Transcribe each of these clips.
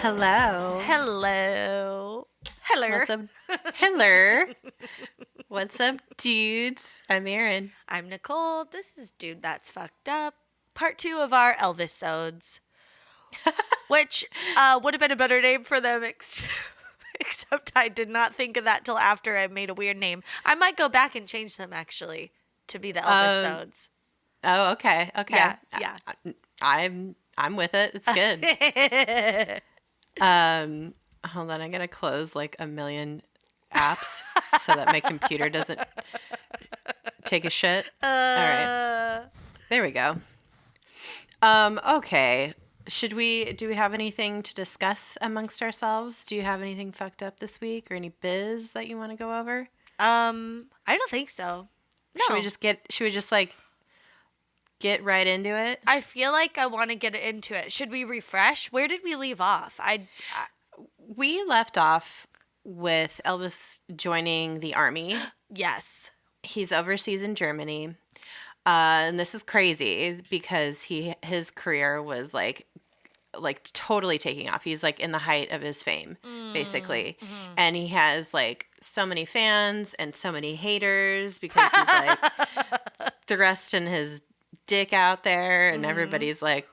Hello. Hello. Hello. What's up? Hello. What's up, dudes? I'm Erin. I'm Nicole. This is Dude That's Fucked Up, part 2 of our Elvisodes, which would have been a better name for them, except I did not think of that till after I made a weird name. I might go back and change them, actually, to be the Elvisodes. Oh, okay. Okay. Yeah. I'm with it. It's good. Hold on. I gotta close like a million apps so that my computer doesn't take a shit. All right. There we go. Okay. Do we have anything to discuss amongst ourselves? Do you have anything fucked up this week or any biz that you want to go over? I don't think so. No. Should we just like get right into it? I feel like I want to get into it. Should we refresh? Where did we leave off? We left off with Elvis joining the army. Yes. He's overseas in Germany. And this is crazy because his career was like totally taking off. He's like in the height of his fame, basically. Mm-hmm. And he has like so many fans and so many haters because he's like thrusting his dick out there and everybody's like,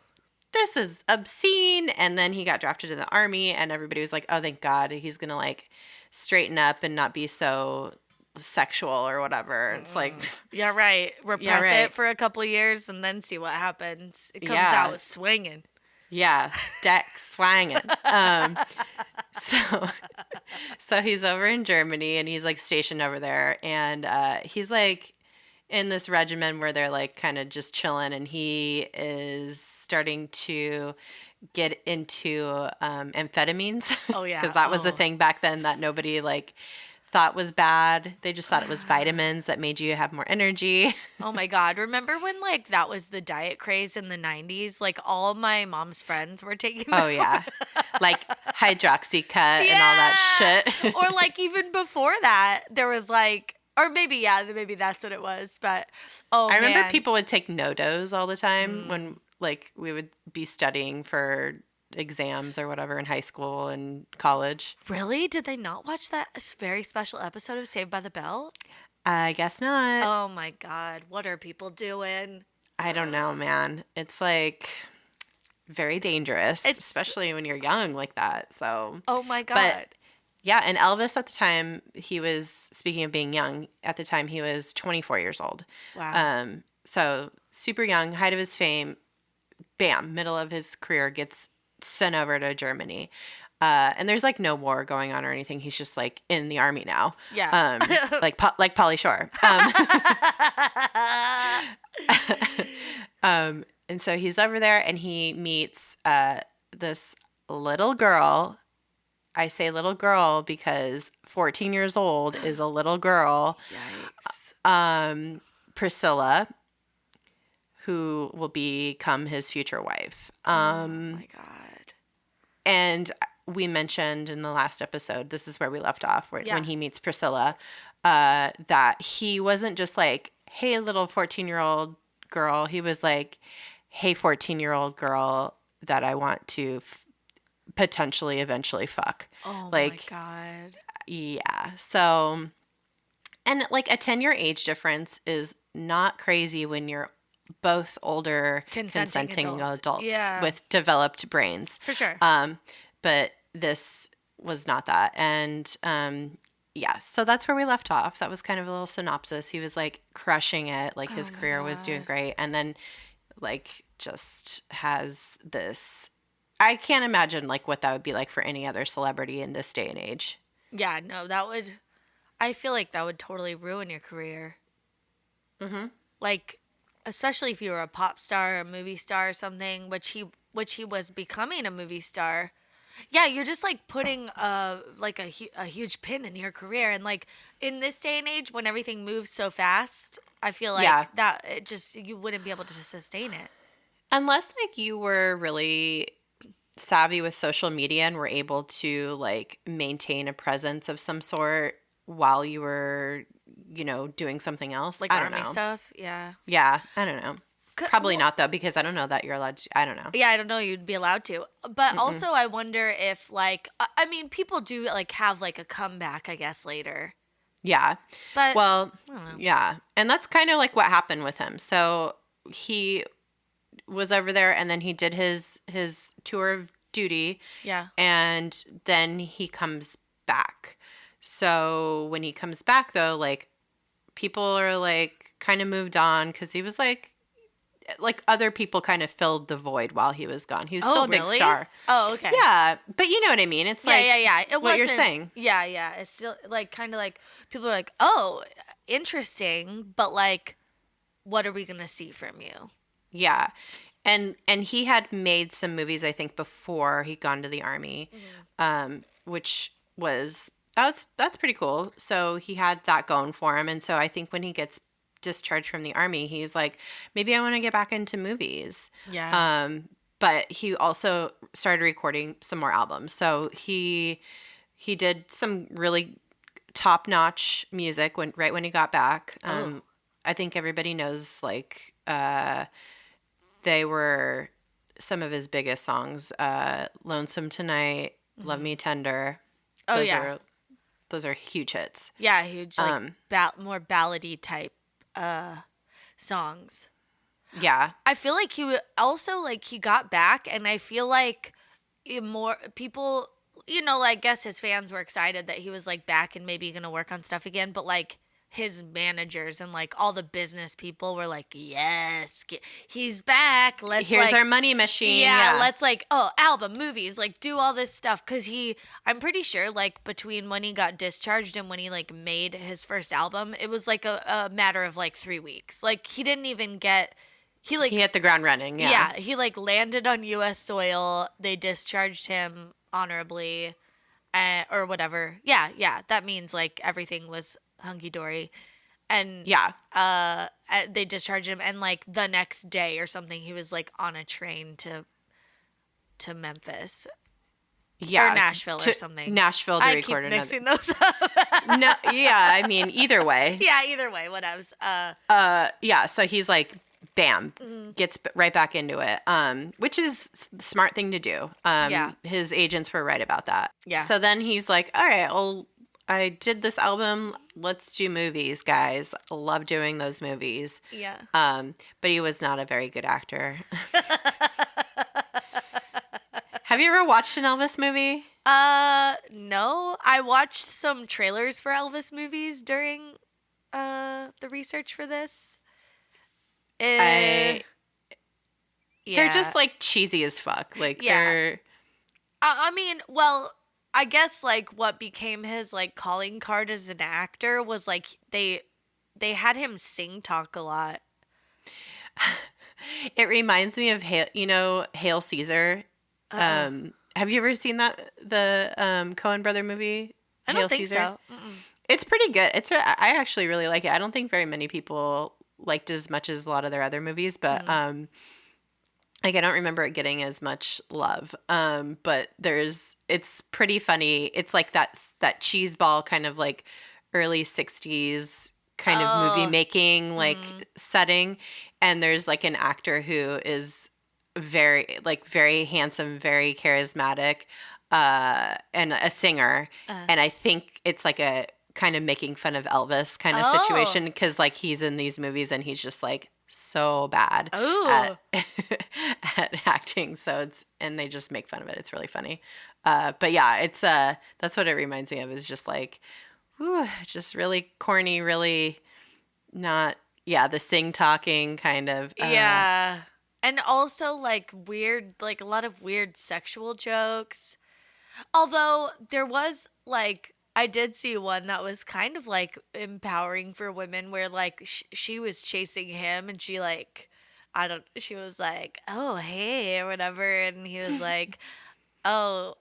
this is obscene. And then he got drafted to the army and everybody was like, oh, thank God, he's gonna like straighten up and not be so sexual or whatever. It's like, yeah, right. Repress it for a couple of years and then see what happens. It comes out swinging. Yeah, deck swanging. So he's over in Germany and he's like stationed over there and he's like in this regimen where they're like kind of just chilling and he is starting to get into amphetamines. Oh yeah. Because that was a thing back then that nobody like thought was bad. They just thought it was vitamins that made you have more energy. Oh my God. Remember when like that was the diet craze in the 90s? Like all of my mom's friends were taking them. Oh yeah. Like hydroxycut and all that shit. Or like even before that, there was like, or maybe that's what it was. But I remember people would take no-dos all the time when like we would be studying for exams or whatever in high school and college. Really? Did they not watch that very special episode of Saved by the Bell? I guess not. Oh my God. What are people doing? I don't know, man. It's like very dangerous, especially when you're young like that. So. Oh my God. But yeah, and Elvis at the time, he was, speaking of being young, at the time he was 24 years old. Wow. So super young, height of his fame, bam, middle of his career, gets sent over to Germany. And there's like no war going on or anything. He's just like in the army now. Yeah. Like Pauly Shore. And so he's over there and he meets this little girl. I say little girl because 14 years old is a little girl. Yikes. Priscilla, who will become his future wife. Oh my God. And we mentioned in the last episode, this is where we left off, when he meets Priscilla, that he wasn't just like, hey, little 14-year-old girl. He was like, hey, 14-year-old girl that I want to potentially eventually fuck. Oh like, my God. Yeah. So, and like a 10-year age difference is not crazy when you're both older consenting adults with developed brains. For sure. But this was not that. And yeah, so that's where we left off. That was kind of a little synopsis. He was like crushing it, like his career was doing great. And then like just has this, I can't imagine like what that would be like for any other celebrity in this day and age. Yeah, no, I feel like that would totally ruin your career. Mm-hmm. Like, especially if you were a pop star, a movie star or something, which he was becoming a movie star. Yeah, you're just like putting a huge pin in your career. And like in this day and age when everything moves so fast, I feel like that it just, you wouldn't be able to sustain it. Unless like you were really savvy with social media and were able to like maintain a presence of some sort while you were, you know, doing something else. Like I don't army know. stuff. Yeah. Yeah. I don't know. Probably not though, because I don't know that you're allowed to. I don't know. Yeah, I don't know. You'd be allowed to. But also, I wonder if like, I mean, people do like have like a comeback, I guess, later. Yeah. But Well, I don't know. yeah. And that's kind of like what happened with him. So he was over there and then he did his tour of duty. Yeah. And then he comes back. So when he comes back though, like people are like kind of moved on because he was like other people kind of filled the void while he was gone. He was still a big star. Oh, okay. Yeah, but you know what I mean. It's like yeah. It what you're wasn't- saying. Yeah. It's still like kind of like people are like, oh, interesting, but like, what are we gonna see from you? Yeah. And he had made some movies, I think, before he'd gone to the army, which was that's pretty cool. So he had that going for him, and so I think when he gets discharged from the army, he's like, maybe I want to get back into movies. Yeah. But he also started recording some more albums. So he did some really top notch music right when he got back. I think everybody knows like. They were some of his biggest songs. Lonesome Tonight, Love Me Tender. Oh, Those yeah. Those are huge hits. Yeah, huge, like more ballady type songs. Yeah. I feel like also like he got back, and I feel like more people, I guess his fans were excited that he was like back and maybe gonna work on stuff again, but like his managers and like all the business people were like, yes, he's back. Here's our money machine. Yeah, let's like, album, movies, like do all this stuff. Cause I'm pretty sure like between when he got discharged and when he like made his first album, it was like a matter of like 3 weeks. Like he didn't even he hit the ground running. Yeah. Yeah. He like landed on U.S. soil. They discharged him honorably or whatever. Yeah. That means like everything was hunky dory, and they discharged him, and like the next day or something, he was like on a train to Memphis, or Nashville or something. Nashville to record another. I keep mixing those up. No, yeah, I mean either way. Yeah, either way, whatever. Yeah. So he's like, bam, gets right back into it, which is the smart thing to do. His agents were right about that. Yeah. So then he's like, all right, well, I did this album. Let's do movies, guys. I love doing those movies. Yeah. But he was not a very good actor. Have you ever watched an Elvis movie? No. I watched some trailers for Elvis movies during the research for this. They're just like cheesy as fuck. Like they're. I mean, well, I guess like what became his like calling card as an actor was like they had him sing talk a lot. It reminds me of Hail Caesar. Have you ever seen the Coen brother movie? I don't think Caesar? so. Mm-mm. It's pretty good. I actually really like it. I don't think very many people liked as much as a lot of their other movies, but like I don't remember it getting as much love. But it's pretty funny. It's like that cheeseball kind of like early 60s kind of movie making like setting, and there's like an actor who is very handsome, very charismatic, and a singer, and I think it's like a kind of making fun of Elvis kind of situation, because like he's in these movies and he's just like so bad at acting, and they just make fun of it. It's really funny. But yeah, it's that's what it reminds me of, is just like just really corny, really not the sing talking kind of and also like weird, like a lot of weird sexual jokes, although there was like I did see one that was kind of like empowering for women, where like she was chasing him and she like she was like, oh hey, or whatever, and he was like oh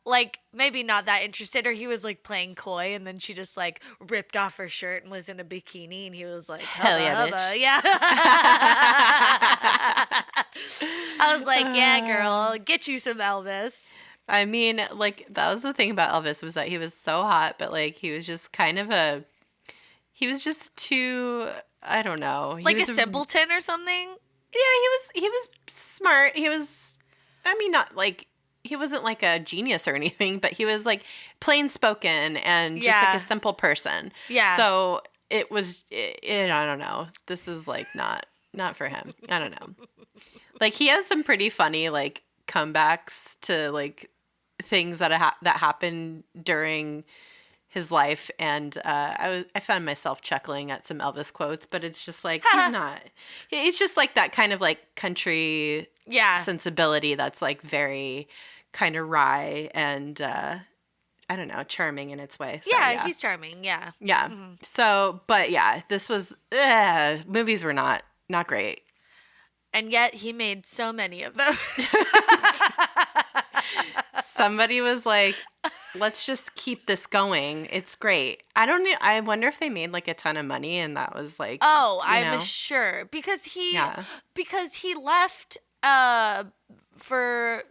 like maybe not that interested, or he was like playing coy, and then she just like ripped off her shirt and was in a bikini, and he was like hell yeah, hubba. bitch. Yeah. I was like, yeah girl, get you some Elvis. I mean, like, that was the thing about Elvis, was that he was so hot, but like he was just kind of he was just too, I don't know. He Like was a simpleton or something? Yeah, he was smart. He was, I mean, not like, he wasn't like a genius or anything, but he was like plain spoken and just like a simple person. Yeah. So it was, I don't know. This is like not for him. I don't know. Like he has some pretty funny like comebacks to like things that happened during his life, and I found myself chuckling at some Elvis quotes, but it's just like he's just like that kind of like country sensibility that's like very kind of wry and I don't know, charming in its way. So, he's charming. Yeah. Mm-hmm. So, but yeah, this was movies were not great, and yet he made so many of them. Somebody was like, let's just keep this going. It's great. I don't know. I wonder if they made like a ton of money and that was like, I'm sure because he left for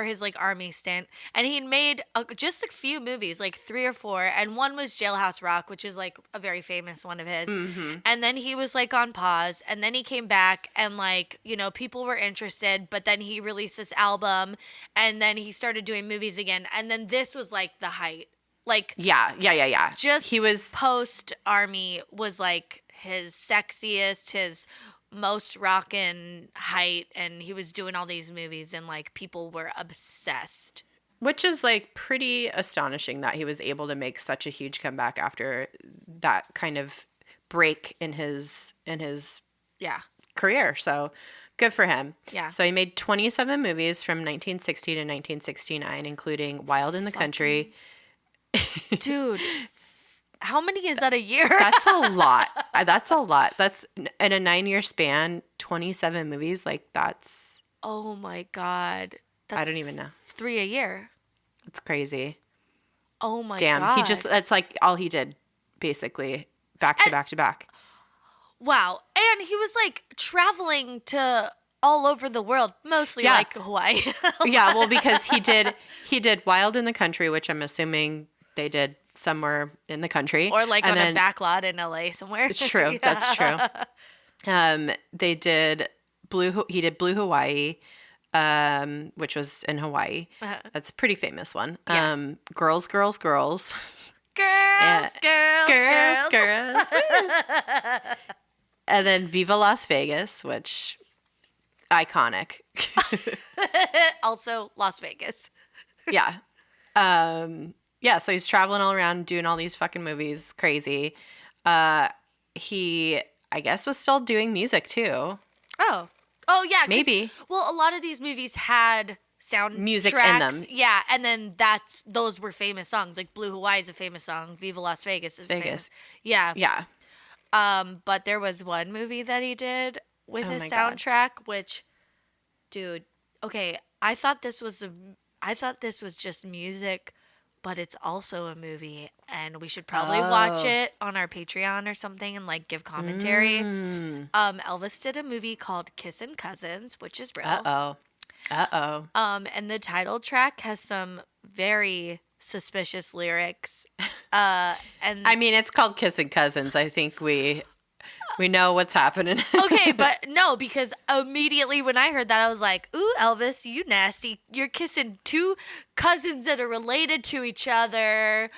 his like army stint, and he'd made just a few movies, like 3 or 4, and one was Jailhouse Rock, which is like a very famous one of his. Mm-hmm. And then he was like on pause, and then he came back, and like, you know, people were interested, but then he released this album, and then he started doing movies again, and then this was like the height. Like Just he was post army was like his sexiest, his most rockin' height, and he was doing all these movies and like people were obsessed, which is like pretty astonishing that he was able to make such a huge comeback after that kind of break in his career. So good for him. So he made 27 movies from 1960 to 1969, including Wild in the Country. Dude, how many is that a year? That's a lot. That's a lot. That's in a 9-year span, 27 movies. Like that's. Oh my God. I don't even know. 3 a year. It's crazy. Oh my God. Damn. That's like all he did, basically, back to back to back. Wow. And he was like traveling to all over the world, mostly like Hawaii. Yeah. Well, because he did Wild in the Country, which I'm assuming they did somewhere in the country, or like on a back lot in LA somewhere. It's true. That's true. They did he did Blue Hawaii, which was in Hawaii. That's a pretty famous one. Girls. Girls. And then Viva Las Vegas, which iconic. Also Las Vegas. Yeah. So he's traveling all around doing all these fucking movies. Crazy. He, I guess, was still doing music too. Oh, yeah. Maybe. Well, a lot of these movies had sound music tracks, in them. Yeah, and then those were famous songs. Like Blue Hawaii is a famous song. Viva Las Vegas is famous. Yeah. Yeah. But there was one movie that he did with his soundtrack, which, dude, okay, I thought this was just music, but it's also a movie, and we should probably watch it on our Patreon or something and like give commentary. Elvis did a movie called Kissin' Cousins, which is real. And the title track has some very suspicious lyrics. And I mean, it's called Kissin' Cousins. I think we know what's happening. Okay, but no, because immediately when I heard that, I was like, ooh, Elvis, you nasty. You're kissing 2 cousins that are related to each other.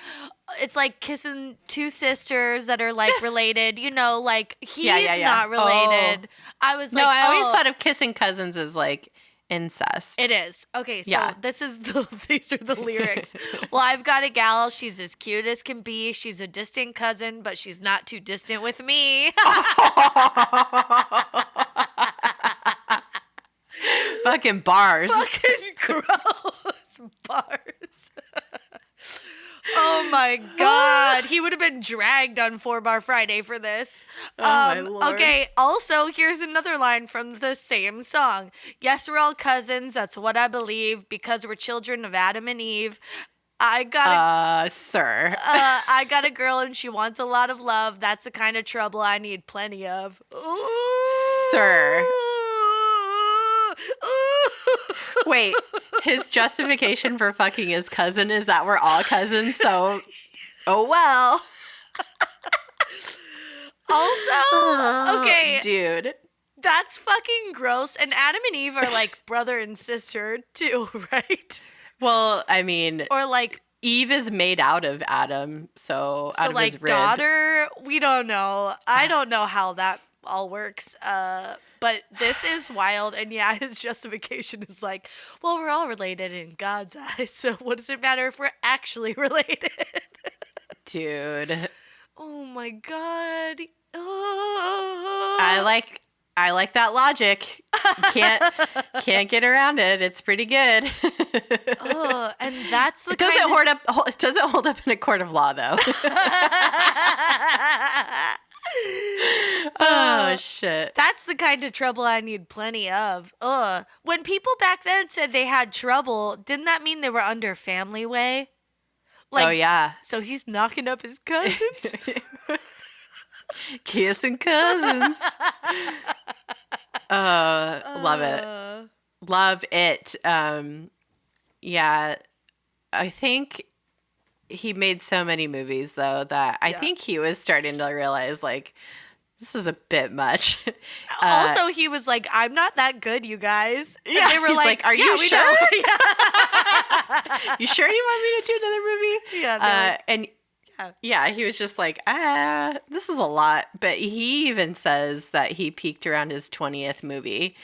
It's like kissing 2 sisters that are like related. You know, like he's not related. I was like, I always thought of kissing cousins as like incest. It is. Okay, so these are the lyrics. Well, I've got a gal. She's as cute as can be. She's a distant cousin, but she's not too distant with me. Fucking bars. Fucking gross bars. Oh my God. He would have been dragged on 4-Bar Friday for this. My Lord. Okay, also, here's another line from the same song. Yes, we're all cousins. That's what I believe because we're children of Adam and Eve. I got sir. I got a girl and she wants a lot of love. That's the kind of trouble I need plenty of. Ooh. Sir. Wait, his justification for fucking his cousin is that we're all cousins, so oh well. Also, okay, dude. that's fucking gross. And Adam and Eve are like brother and sister too, right? Well, I mean, Or like Eve is made out of Adam, so out of like his rib. daughter. We don't know. I don't know how that all works. But this is wild. And yeah, his justification is like, well, we're all related in God's eyes. So what does it matter if we're actually related? Dude. Oh my God. Oh. I like that logic. Can't get around it. It's pretty good. Oh, and that's the It doesn't hold up in a court of law though. Oh shit. That's the kind of trouble I need plenty of. Ugh. When people back then said they had trouble, didn't that mean they were under family way? Oh yeah. So he's knocking up his cousins? Kissing cousins. Love it. Love it. Yeah. I think he made so many movies though that I think he was starting to realize like this is a bit much. Also, he was like, "I'm not that good, you guys." And yeah, they were he's like, "Are you sure? You sure you want me to do another movie?" Yeah. And yeah, he was just like, this is a lot. But he even says that he peaked around his 20th movie,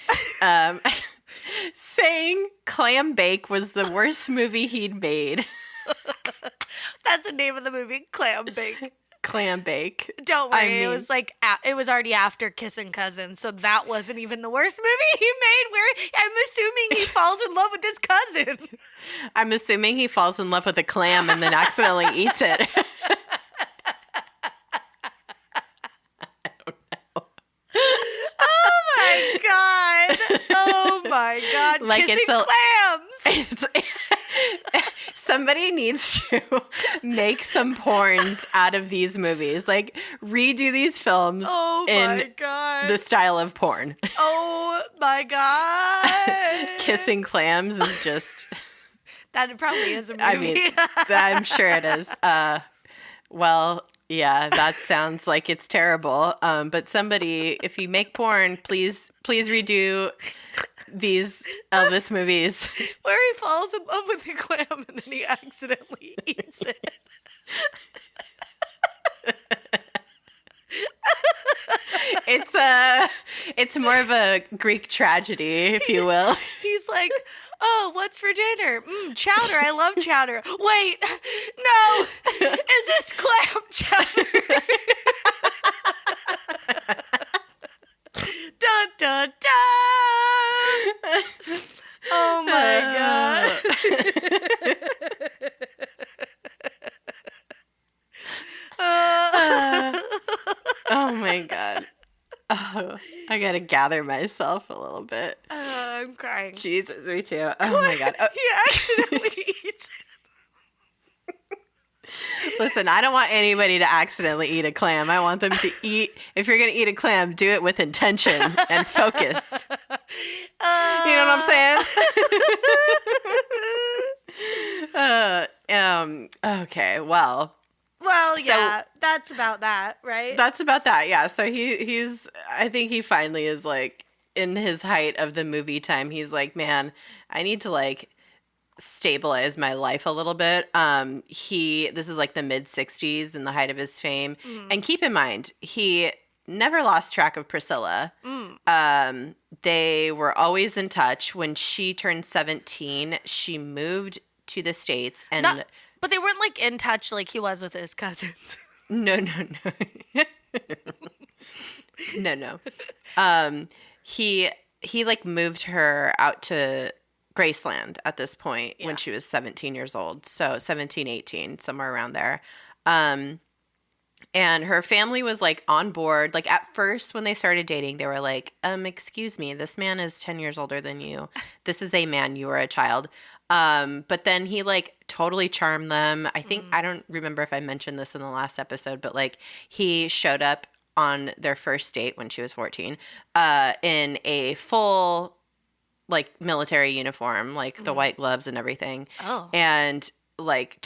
saying Clam Bake was the worst movie he'd made. That's the name of the movie, Clam Bake. Clam Bake. Don't worry, it was like it was already after Kissing Cousins, so that wasn't even the worst movie he made. Where I'm assuming he falls in love with his cousin. I'm assuming he falls in love with a clam and then accidentally eats it. Oh my god! Like kissing clams. Somebody needs to make some porns out of these movies. Like redo these films in the style of porn. Oh my god! Kissing clams is just that probably is a movie. I mean, I'm sure it is. Well, yeah, that sounds like it's terrible. But somebody, if you make porn, please redo these Elvis movies. Where he falls in love with the clam and then he accidentally eats it. It's more of a Greek tragedy, if you will. He's like, "Oh, what's for dinner? Chowder. I love chowder. Wait, no, is this clam chowder?" Dun dun dun! Oh my god! Oh my god! Oh, I gotta gather myself a little bit. I'm crying. Jesus, me too. Oh my god! He accidentally eats it. Listen, I don't want anybody to accidentally eat a clam. I want them to eat. If you're gonna eat a clam, do it with intention and focus. You know what I'm saying? Okay. Well, yeah, that's about that, right? That's about that. Yeah. So he's. I think he finally is like in his height of the movie time. He's like, man, I need to like stabilize my life a little bit. This is like the mid 60s and the height of his fame. And keep in mind, he never lost track of Priscilla. They were always in touch. When she turned 17, she moved to the States and but they weren't like in touch like he was with his cousins. No. He like moved her out to Graceland at this point when she was 17 years old. So 17, 18, somewhere around there. And her family was like on board. Like at first when they started dating, they were like, excuse me, this man is 10 years older than you. This is a man. You are a child. But then he like totally charmed them. I think, I don't remember if I mentioned this in the last episode, but like he showed up on their first date when she was 14, in a full like military uniform, like the white gloves and everything. Oh. And like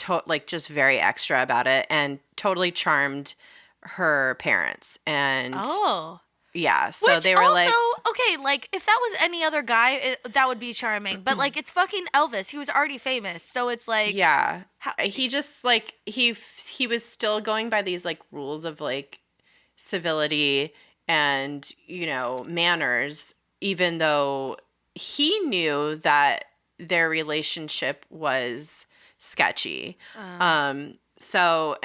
just very extra about it, and totally charmed her parents. And yeah, so Which they were also, okay, like, if that was any other guy, that would be charming. But, like, it's fucking Elvis. He was already famous. So it's like... Yeah. He just, like, he was still going by these, like, rules of, like, civility and, you know, manners, even though he knew that their relationship was sketchy. So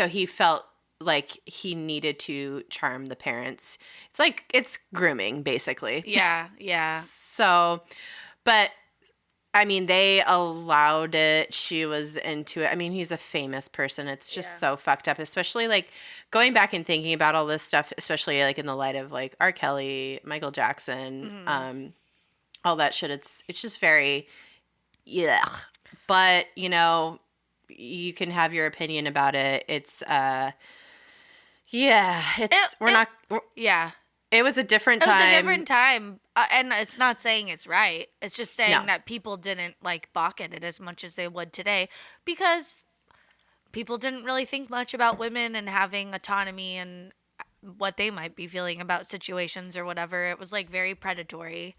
he felt like he needed to charm the parents. It's like, it's grooming, basically. Yeah. So, but I mean, they allowed it. She was into it. I mean, he's a famous person. It's just so fucked up, especially like going back and thinking about all this stuff, especially like in the light of like R. Kelly, Michael Jackson, all that shit. It's just very, yuck. But, you know, you can have your opinion about it. It's, it was a different time. It was a different time. And it's not saying it's right. It's just saying that people didn't, like, balk at it as much as they would today because people didn't really think much about women and having autonomy and what they might be feeling about situations or whatever. It was, like, very predatory.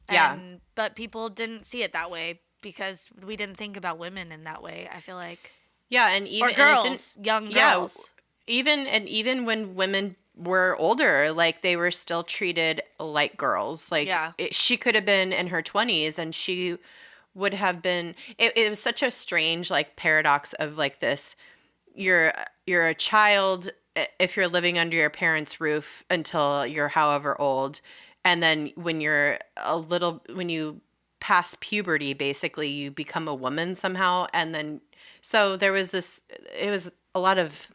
But people didn't see it that way because we didn't think about women in that way, I feel like. Yeah, and even... Or girls, young girls. Even when women were older, like, they were still treated like girls. Like, she could have been in her 20s and she would have been... It was such a strange, like, paradox of, like, this... You're a child if you're living under your parents' roof until you're however old. And then when you pass puberty, basically, you become a woman somehow. And then... So there was this... It was a lot of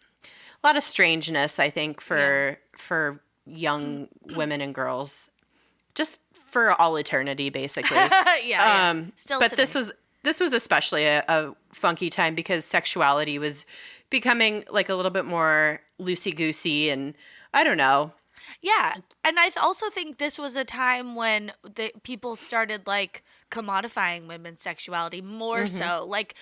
strangeness, I think, for young women and girls, just for all eternity, basically. Still but today. this was especially a funky time because sexuality was becoming like a little bit more loosey-goosey, and I don't know. Yeah, and I also think this was a time when people started, like, commodifying women's sexuality more so. Like,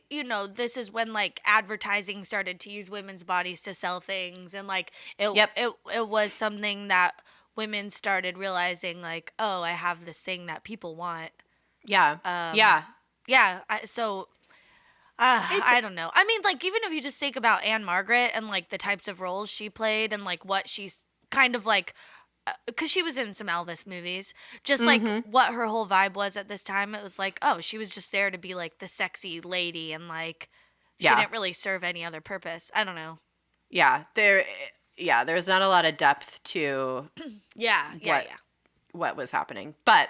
you know, this is when, like, advertising started to use women's bodies to sell things. And, like, it was something that women started realizing, like, oh, I have this thing that people want. Yeah. I don't know. I mean, like, even if you just think about Anne Margaret and, like, the types of roles she played and, like, what she's kind of, like... because she was in some Elvis movies, just like what her whole vibe was at this time. It was like, oh, she was just there to be like the sexy lady, and like she didn't really serve any other purpose. I don't know. There's not a lot of depth to what was happening. But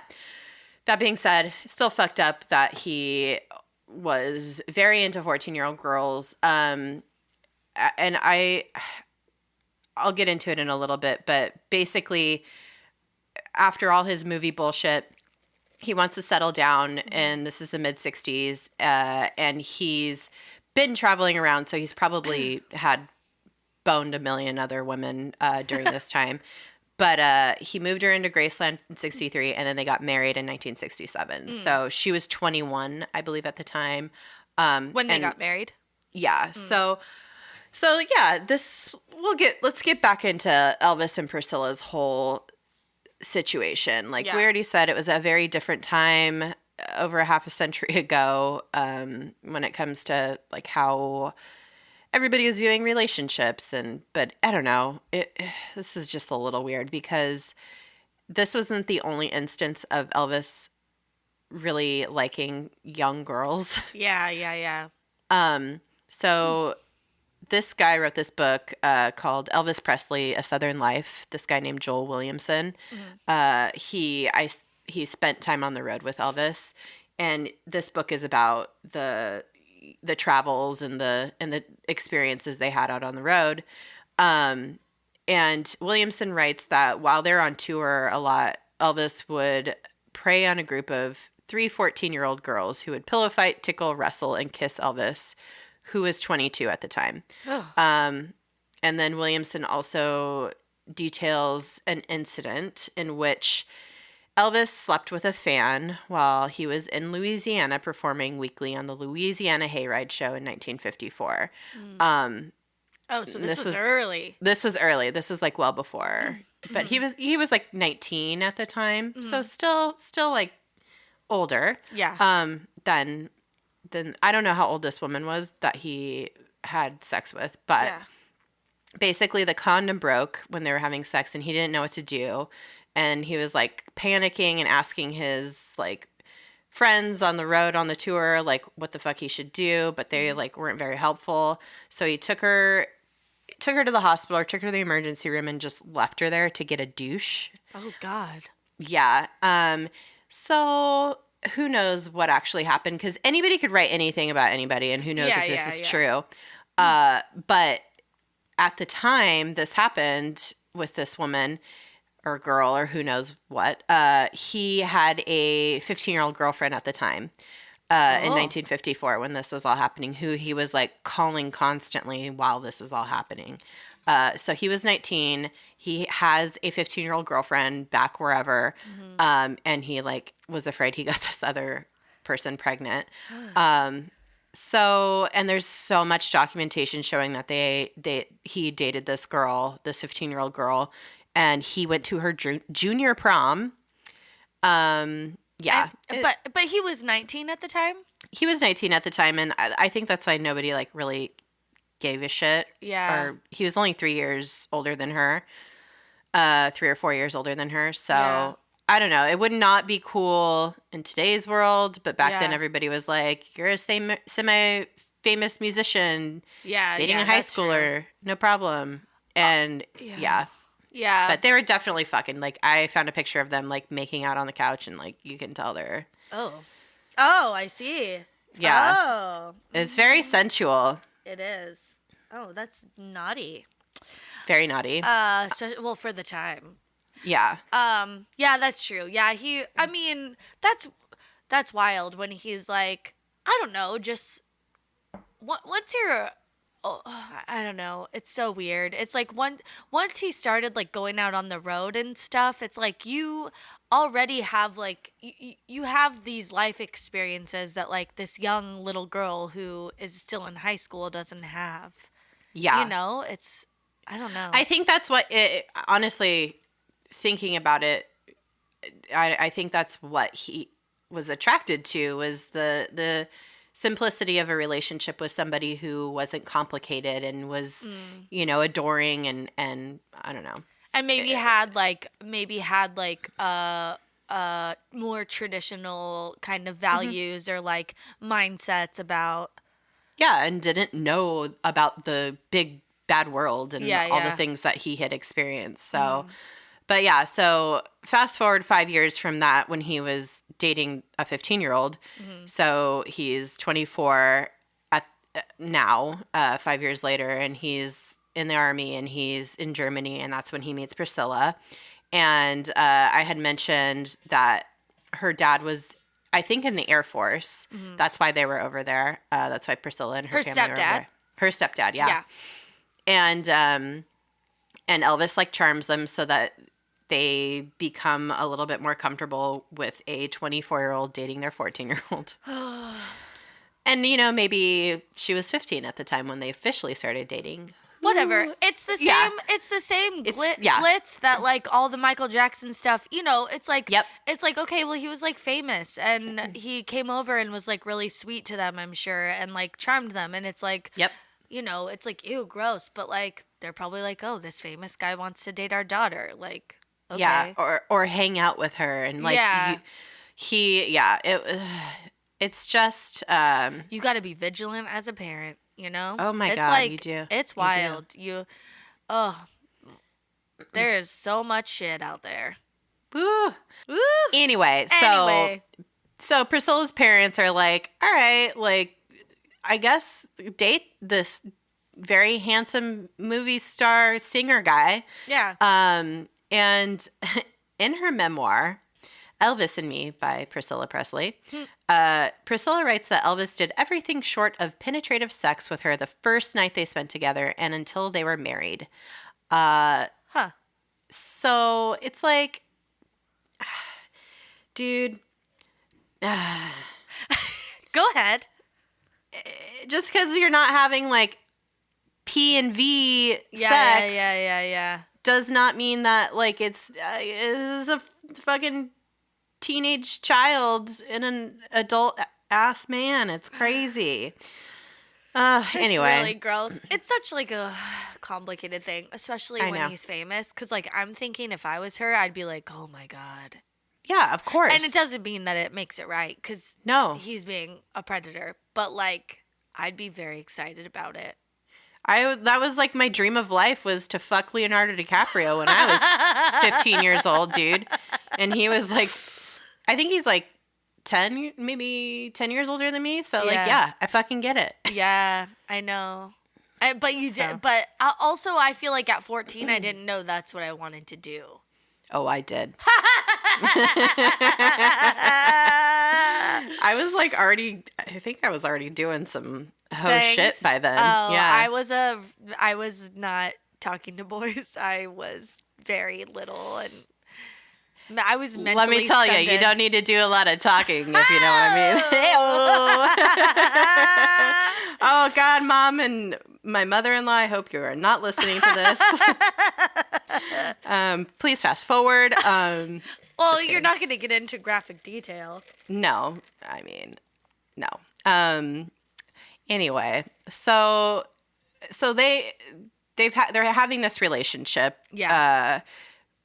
that being said, still fucked up that he was very into 14-year-old girls. And I'll get into it in a little bit, but basically, after all his movie bullshit, he wants to settle down, and this is the mid-'60s, and he's been traveling around, so he's probably had boned a million other women during this time. But he moved her into Graceland in 63, and then they got married in 1967. So she was 21, I believe, at the time. When they got married? Yeah, So yeah, let's get back into Elvis and Priscilla's whole situation. Like we already said, it was a very different time over a half a century ago when it comes to like how everybody was viewing relationships. But I don't know, this is just a little weird because this wasn't the only instance of Elvis really liking young girls. Yeah. So this guy wrote this book called Elvis Presley: A Southern Life. This guy named Joel Williamson. He spent time on the road with Elvis, and this book is about the travels and the experiences they had out on the road. And Williamson writes that while they're on tour a lot, Elvis would prey on a group of 3 14-year-old girls who would pillow fight, tickle, wrestle, and kiss Elvis, who was 22 at the time. And then Williamson also details an incident in which Elvis slept with a fan while he was in Louisiana performing weekly on the Louisiana Hayride Show in 1954. Oh, so this was early. This was early. This was like well before. But he was like 19 at the time. So still like older. Yeah. Then I don't know how old this woman was that he had sex with, but basically the condom broke when they were having sex and he didn't know what to do. And he was like panicking and asking his like friends on the road on the tour like what the fuck he should do, but they like weren't very helpful. So he took her to the hospital or took her to the emergency room and just left her there to get a douche. Oh God. Yeah. So who knows what actually happened, because anybody could write anything about anybody and who knows if this is true. But at the time this happened with this woman or girl or who knows what, he had a 15-year-old girlfriend at the time in 1954 when this was all happening, who he was like calling constantly while this was all happening. So he was 19. He has a 15-year-old girlfriend back wherever, and he like was afraid he got this other person pregnant. So, and there's so much documentation showing that he dated this girl, this 15-year-old girl, and he went to her junior prom. Yeah. But he was 19 at the time? He was 19 at the time, and I think that's why nobody like really gave a shit. Yeah. Or he was only 3 years older than her. 3 or 4 years older than her. So I don't know. It would not be cool in today's world, but back then everybody was like, you're a semi-famous musician. Yeah. Dating a high schooler. True. No problem. And yeah. But they were definitely fucking. Like, I found a picture of them, like, making out on the couch, and, like, you can tell they're... Oh, I see. Yeah. Oh. It's very sensual. It is. Oh, that's naughty. Very naughty. Well, for the time. Yeah. Yeah, that's true. Yeah, I mean, that's wild when he's like, I don't know, just... What's your... Oh, I don't know. It's so weird. It's like once he started like going out on the road and stuff, it's like you already have like you have these life experiences that like this young little girl who is still in high school doesn't have. Yeah. You know, I don't know. I think that's what honestly, thinking about it, I think that's what he was attracted to, was the simplicity of a relationship with somebody who wasn't complicated and was, you know, adoring and I don't know. And maybe had more traditional kind of values or like mindsets about. Yeah, and didn't know about the big bad world and all the things that he had experienced. So, but yeah, so fast forward 5 years from that when he was dating a 15-year-old. So he's 24 now, 5 years later, and he's in the army and he's in Germany, and that's when he meets Priscilla. And I had mentioned that her dad was, I think, in the Air Force. That's why they were over there. That's why Priscilla and her family were over there. Her stepdad, yeah. And Elvis like charms them so that they become a little bit more comfortable with a 24-year-old dating their 14-year-old. And, you know, maybe she was 15 at the time when they officially started dating. Whatever. It's the same. Yeah. It's the same glitz that like all the Michael Jackson stuff. You know, it's like it's like, okay, well, he was like famous and he came over and was like really sweet to them, I'm sure, and like charmed them. And it's like, you know, it's like, ew, gross. But like they're probably like, oh, this famous guy wants to date our daughter. Like, okay. Yeah, or hang out with her and like it's just you got to be vigilant as a parent. You know? Oh my God, like, you do. It's wild. There is so much shit out there. Woo. Anyway, so Priscilla's parents are like, all right, like, I guess date this very handsome movie star singer guy. Yeah. And in her memoir, Elvis and Me by Priscilla Presley, Priscilla writes that Elvis did everything short of penetrative sex with her the first night they spent together and until they were married. So it's like, dude. Go ahead. Just because you're not having like P and V Yeah, sex yeah. does not mean that like it's a fucking teenage child in an adult ass man. It's crazy. Anyway. It's really gross. It's such like a complicated thing, especially I when know. he's famous. Because like I'm thinking if I was her, I'd be like, oh my God. Yeah, of course. And it doesn't mean that it makes it right because No. he's being a predator. But like I'd be very excited about it. That was like my dream of life was to fuck Leonardo DiCaprio when I was 15 years old, dude. And he was like, I think he's like 10, maybe 10 years older than me. So like, yeah, I fucking get it. Yeah, I know. But you did. But also, I feel like at 14, I didn't know that's what I wanted to do. Oh, I did. I was like I think I was already doing some shit by then. Oh, yeah. I was not talking to boys. I was very little and I was mentally Let me tell stunted. you don't need to do a lot of talking if you know what I mean. Oh, God, Mom and my mother-in-law, I hope you are not listening to this. Please fast forward. Well, you're not going to get into graphic detail. No, I mean, no. Anyway, so they're having this relationship. Yeah.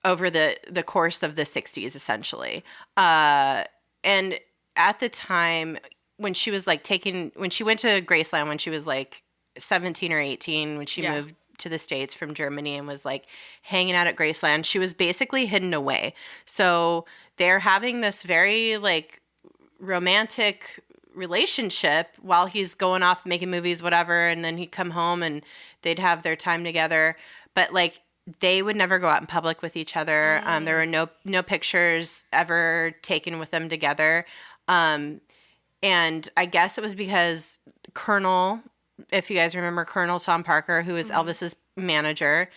Over the course of the 60s, essentially. And at the time when she was like when she went to Graceland when she was like 17 or 18, when she moved to the States from Germany and was like hanging out at Graceland, she was basically hidden away. So they're having this very like romantic relationship while he's going off making movies, whatever. And then he'd come home and they'd have their time together. But like, they would never go out in public with each other. There were no pictures ever taken with them together. And I guess it was because Colonel, if you guys remember Colonel Tom Parker, who was Elvis's manager,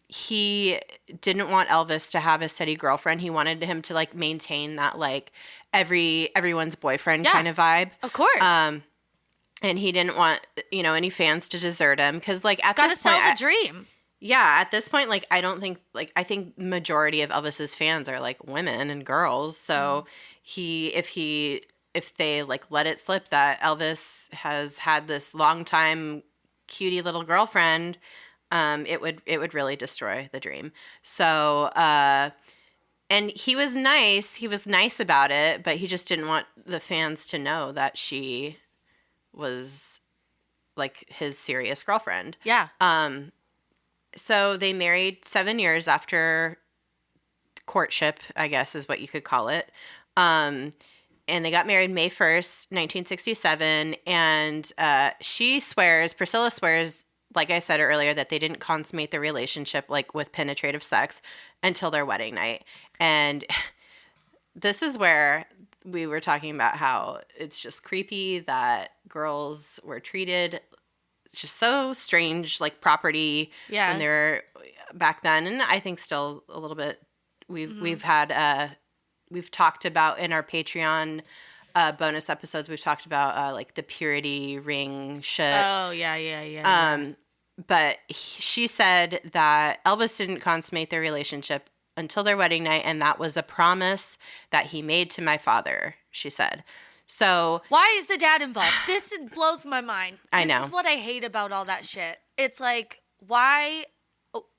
he didn't want Elvis to have a steady girlfriend. He wanted him to like maintain that like everyone's boyfriend kind of vibe. Of course. And he didn't want, any fans to desert him. Because like at Gotta this point, sell the dream. Yeah, at this point, like, I don't think, like, I think majority of Elvis's fans are, like, women and girls. So if they, like, let it slip that Elvis has had this long time cutie little girlfriend, it would really destroy the dream. So, and he was nice about it, but he just didn't want the fans to know that she was, like, his serious girlfriend. Yeah. So they married 7 years after courtship, I guess is what you could call it. And they got married May 1st, 1967. And Priscilla swears, like I said earlier, that they didn't consummate their relationship like with penetrative sex until their wedding night. And this is where we were talking about how it's just creepy that girls were treated just so strange, like property when they were back then. And I think still a little bit we've talked about in our Patreon bonus episodes, we've talked about like the purity ring shit. Oh, yeah. But she said that Elvis didn't consummate their relationship until their wedding night. And that was a promise that he made to my father, she said. So why is the dad involved? This blows my mind. I know. This is what I hate about all that shit. It's like, why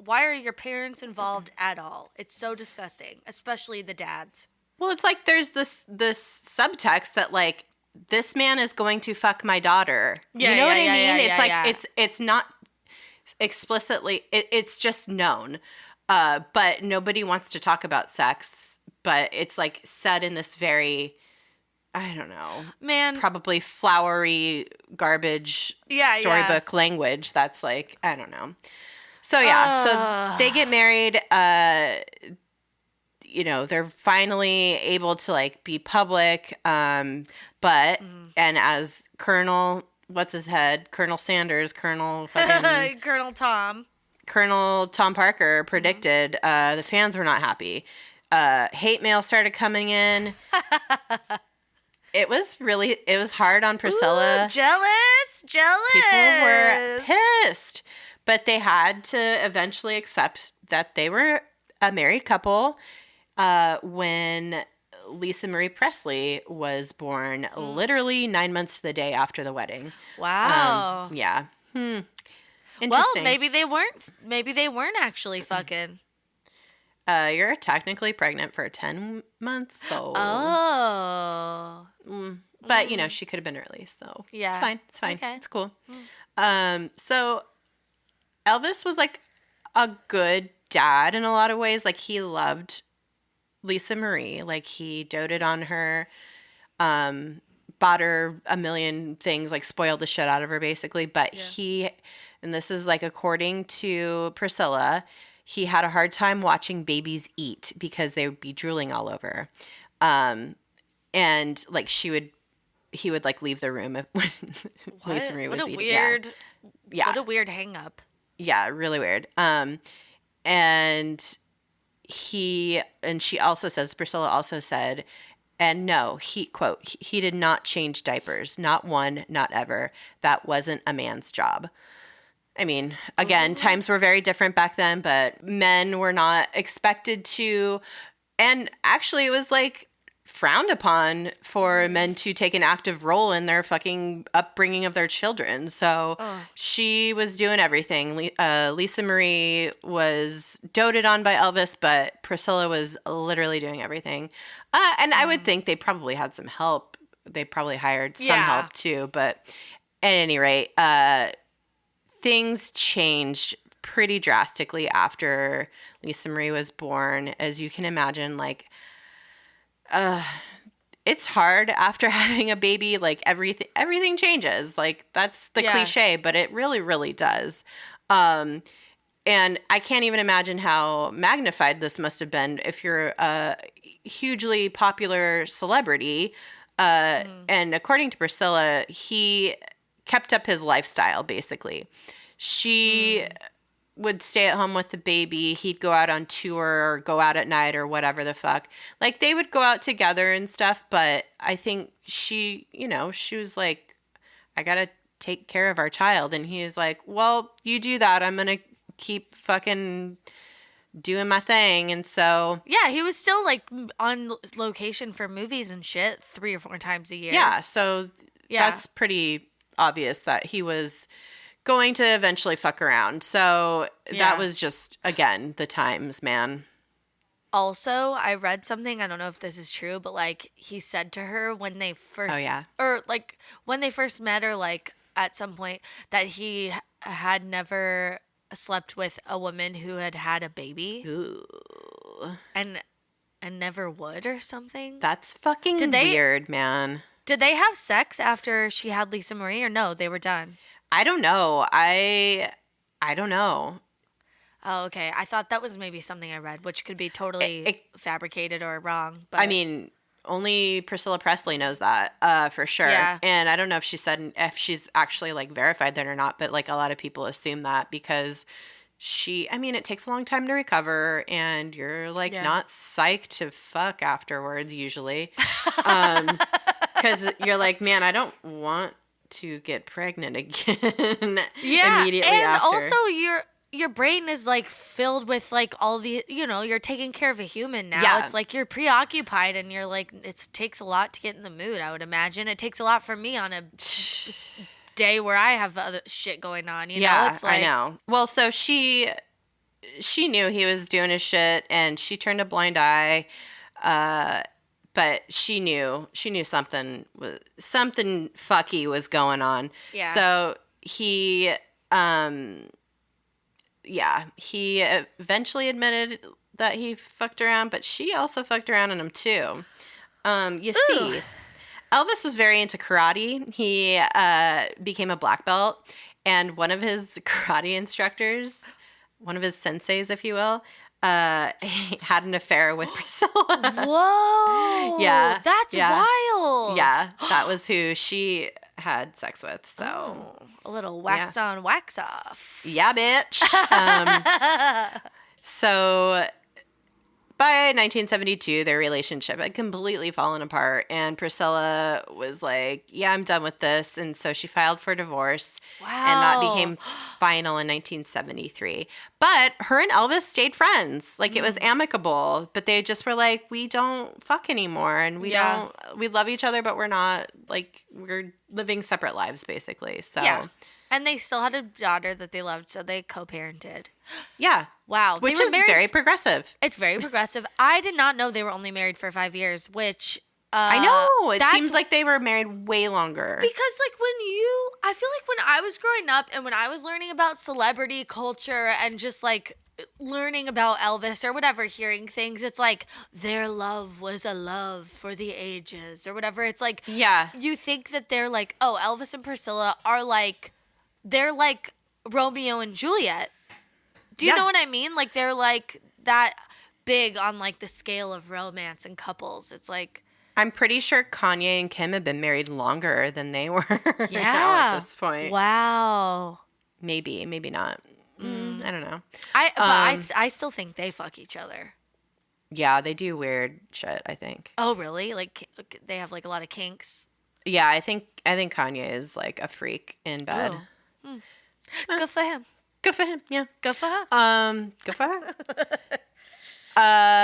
are your parents involved at all? It's so disgusting, especially the dads. Well, it's like there's this subtext that like this man is going to fuck my daughter. Yeah, you know what I mean? It's like it's not explicitly. It's just known, but nobody wants to talk about sex. But it's like said in this very, I don't know, probably flowery garbage storybook language. That's like, I don't know. So so they get married. They're finally able to like be public. And as Colonel, what's his head? Colonel Sanders, Colonel Tom Parker predicted, the fans were not happy. Hate mail started coming in. It was hard on Priscilla. Ooh, jealous? Jealous. People were pissed. But they had to eventually accept that they were a married couple when Lisa Marie Presley was born, literally 9 months to the day after the wedding. Wow. Yeah. Well, Interesting. maybe they weren't. Maybe they weren't actually fucking. You're technically pregnant for 10 months, so. Oh. But, you know, she could have been early, so. Yeah. It's fine. It's fine. Okay. It's cool. So Elvis was like a good dad in a lot of ways. Like, he loved Lisa Marie. Like, he doted on her, bought her a million things, like spoiled the shit out of her basically. But and this is like according to Priscilla, he had a hard time watching babies eat because they would be drooling all over. And like he would like leave the room when Lisa Marie was eating. What a weird hang up. Yeah, really weird. And she also says, Priscilla also said, and no, he did not change diapers. Not one, not ever. That wasn't a man's job. I mean, again, times were very different back then, but men were not expected to. And actually, it was like frowned upon for men to take an active role in their fucking upbringing of their children. So she was doing everything. Lisa Marie was doted on by Elvis, but Priscilla was literally doing everything. And I would think they probably had some help. They probably hired some help too. But at any rate, things changed pretty drastically after Lisa Marie was born. As you can imagine, like, it's hard after having a baby. Like, everything changes. Like, that's the cliche, but it really, really does. And I can't even imagine how magnified this must have been if you're a hugely popular celebrity. And according to Priscilla, he kept up his lifestyle, basically. She would stay at home with the baby. He'd go out on tour or go out at night or whatever the fuck. Like, they would go out together and stuff, but I think she was like, I gotta take care of our child. And he was like, well, you do that. I'm gonna keep fucking doing my thing. And so yeah, he was still like on location for movies and shit 3 or 4 times a year. Yeah, so that's pretty obvious that he was going to eventually fuck around. So that was just, again, the times, man. Also, I read something, I don't know if this is true, but like he said to her when they first or like when they first met, or like at some point, that he had never slept with a woman who had had a baby. Ooh. And never would, or something. That's fucking weird, man. Did they have sex after she had Lisa Marie, or no, they were done? I don't know. I don't know. Oh, okay. I thought that was maybe something I read, which could be totally fabricated or wrong. But I mean, only Priscilla Presley knows that, for sure. Yeah. And I don't know if she's actually like verified that or not, but like a lot of people assume that because it takes a long time to recover, and you're like not psyched to fuck afterwards usually. Because you're like, man, I don't want to get pregnant again immediately and after. Also your brain is like filled with like all the, you're taking care of a human now. Yeah. It's like you're preoccupied, and you're like, it takes a lot to get in the mood, I would imagine. It takes a lot for me on a day where I have other shit going on, know? It's like, I know. Well, so she knew he was doing his shit, and she turned a blind eye. But she knew something fucky was going on. Yeah. So he eventually admitted that he fucked around, but she also fucked around on him too. See, Elvis was very into karate. He became a black belt, and one of his karate instructors, one of his senseis, if you will, had an affair with Priscilla. Whoa! Yeah, that's wild. Yeah, that was who she had sex with. So a little wax on, wax off. Yeah, bitch. So by 1972, their relationship had completely fallen apart, and Priscilla was like, yeah, I'm done with this. And so she filed for divorce, and that Wow. became final in 1973. But her and Elvis stayed friends. Like, it was amicable, but they just were like, we don't fuck anymore, and we love each other, but we're not, like, we're living separate lives, basically. So, Yeah. And they still had a daughter that they loved, so they co-parented. yeah. Wow. Which they were is married very progressive. It's very progressive. I did not know they were only married for 5 years, which I know. It that's seems like they were married way longer. because like I feel like when I was growing up and when I was learning about celebrity culture and just like learning about Elvis or whatever, hearing things, it's like their love was a love for the ages or whatever. It's like, Yeah. you think that they're like, oh, Elvis and Priscilla are like, they're like Romeo and Juliet. Do you Yeah. know what I mean? Like they're like that big on like the scale of romance and couples. It's like, I'm pretty sure Kanye and Kim have been married longer than they were yeah, now at this point. Wow. Maybe not. I don't know. I still think they fuck each other. Yeah, they do weird shit, I think. Oh, really? Like they have like a lot of kinks. Yeah, I think Kanye is like a freak in bed. Oh. Good for him. Good for him. Yeah. Good for her. Good for her.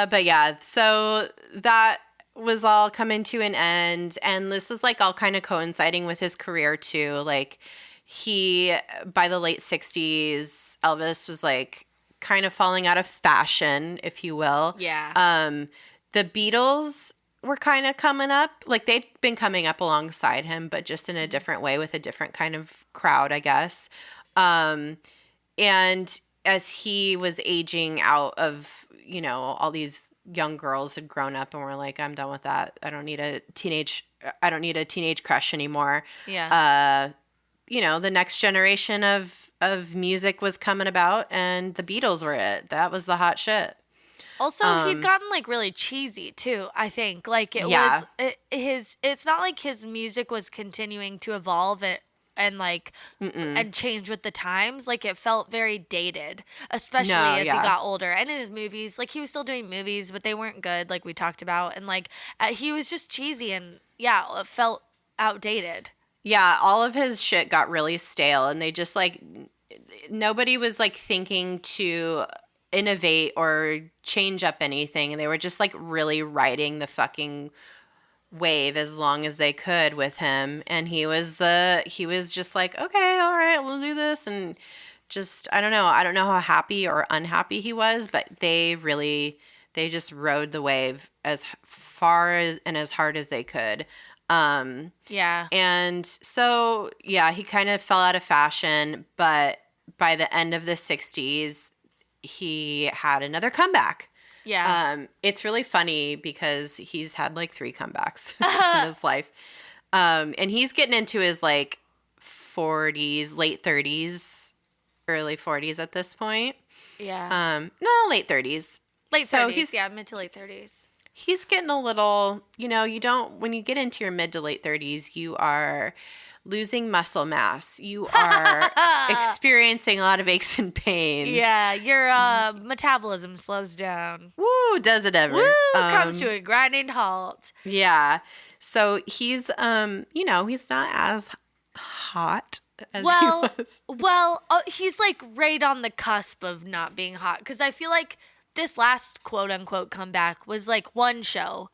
But yeah, so that was all coming to an end, and this is like all kind of coinciding with his career too. Like he, by the late 60s, Elvis was like kind of falling out of fashion, if you will. Yeah. The Beatles were kind of coming up. Like they'd been coming up alongside him, but just in a different way with a different kind of crowd, I guess. And as he was aging out of, all these young girls had grown up and were like, I'm done with that. I don't need a teenage crush anymore. Yeah. The next generation of music was coming about, and the Beatles were it. That was the hot shit. Also, he'd gotten like really cheesy too, I think. Like it Yeah. was it's not like his music was continuing to evolve and like and change with the times. Like it felt very dated, especially as he got older. And in his movies, like he was still doing movies, but they weren't good, like we talked about. And like he was just cheesy, and yeah, it felt outdated. Yeah, all of his shit got really stale, and they just like nobody was like thinking to innovate or change up anything. They were just like really riding the fucking wave as long as they could with him, and he was just like, okay, all right, we'll do this. And just I don't know how happy or unhappy he was, but they just rode the wave as far as and as hard as they could. Yeah. And so yeah, he kind of fell out of fashion, but by the end of the 60s he had another comeback. Yeah. It's really funny because he's had like 3 comebacks in his life. And he's getting into his like 40s, late 30s, early 40s at this point. Yeah. No, late 30s. Late So 30s. Yeah, mid to late 30s. He's getting a little, when you get into your mid to late 30s, you are losing muscle mass. You are experiencing a lot of aches and pains. Yeah, your metabolism slows down. Woo, does it ever? Woo, comes to a grinding halt. Yeah. So he's, he's not as hot as he was. Well, he's like right on the cusp of not being hot, because I feel like this last quote unquote comeback was like one show,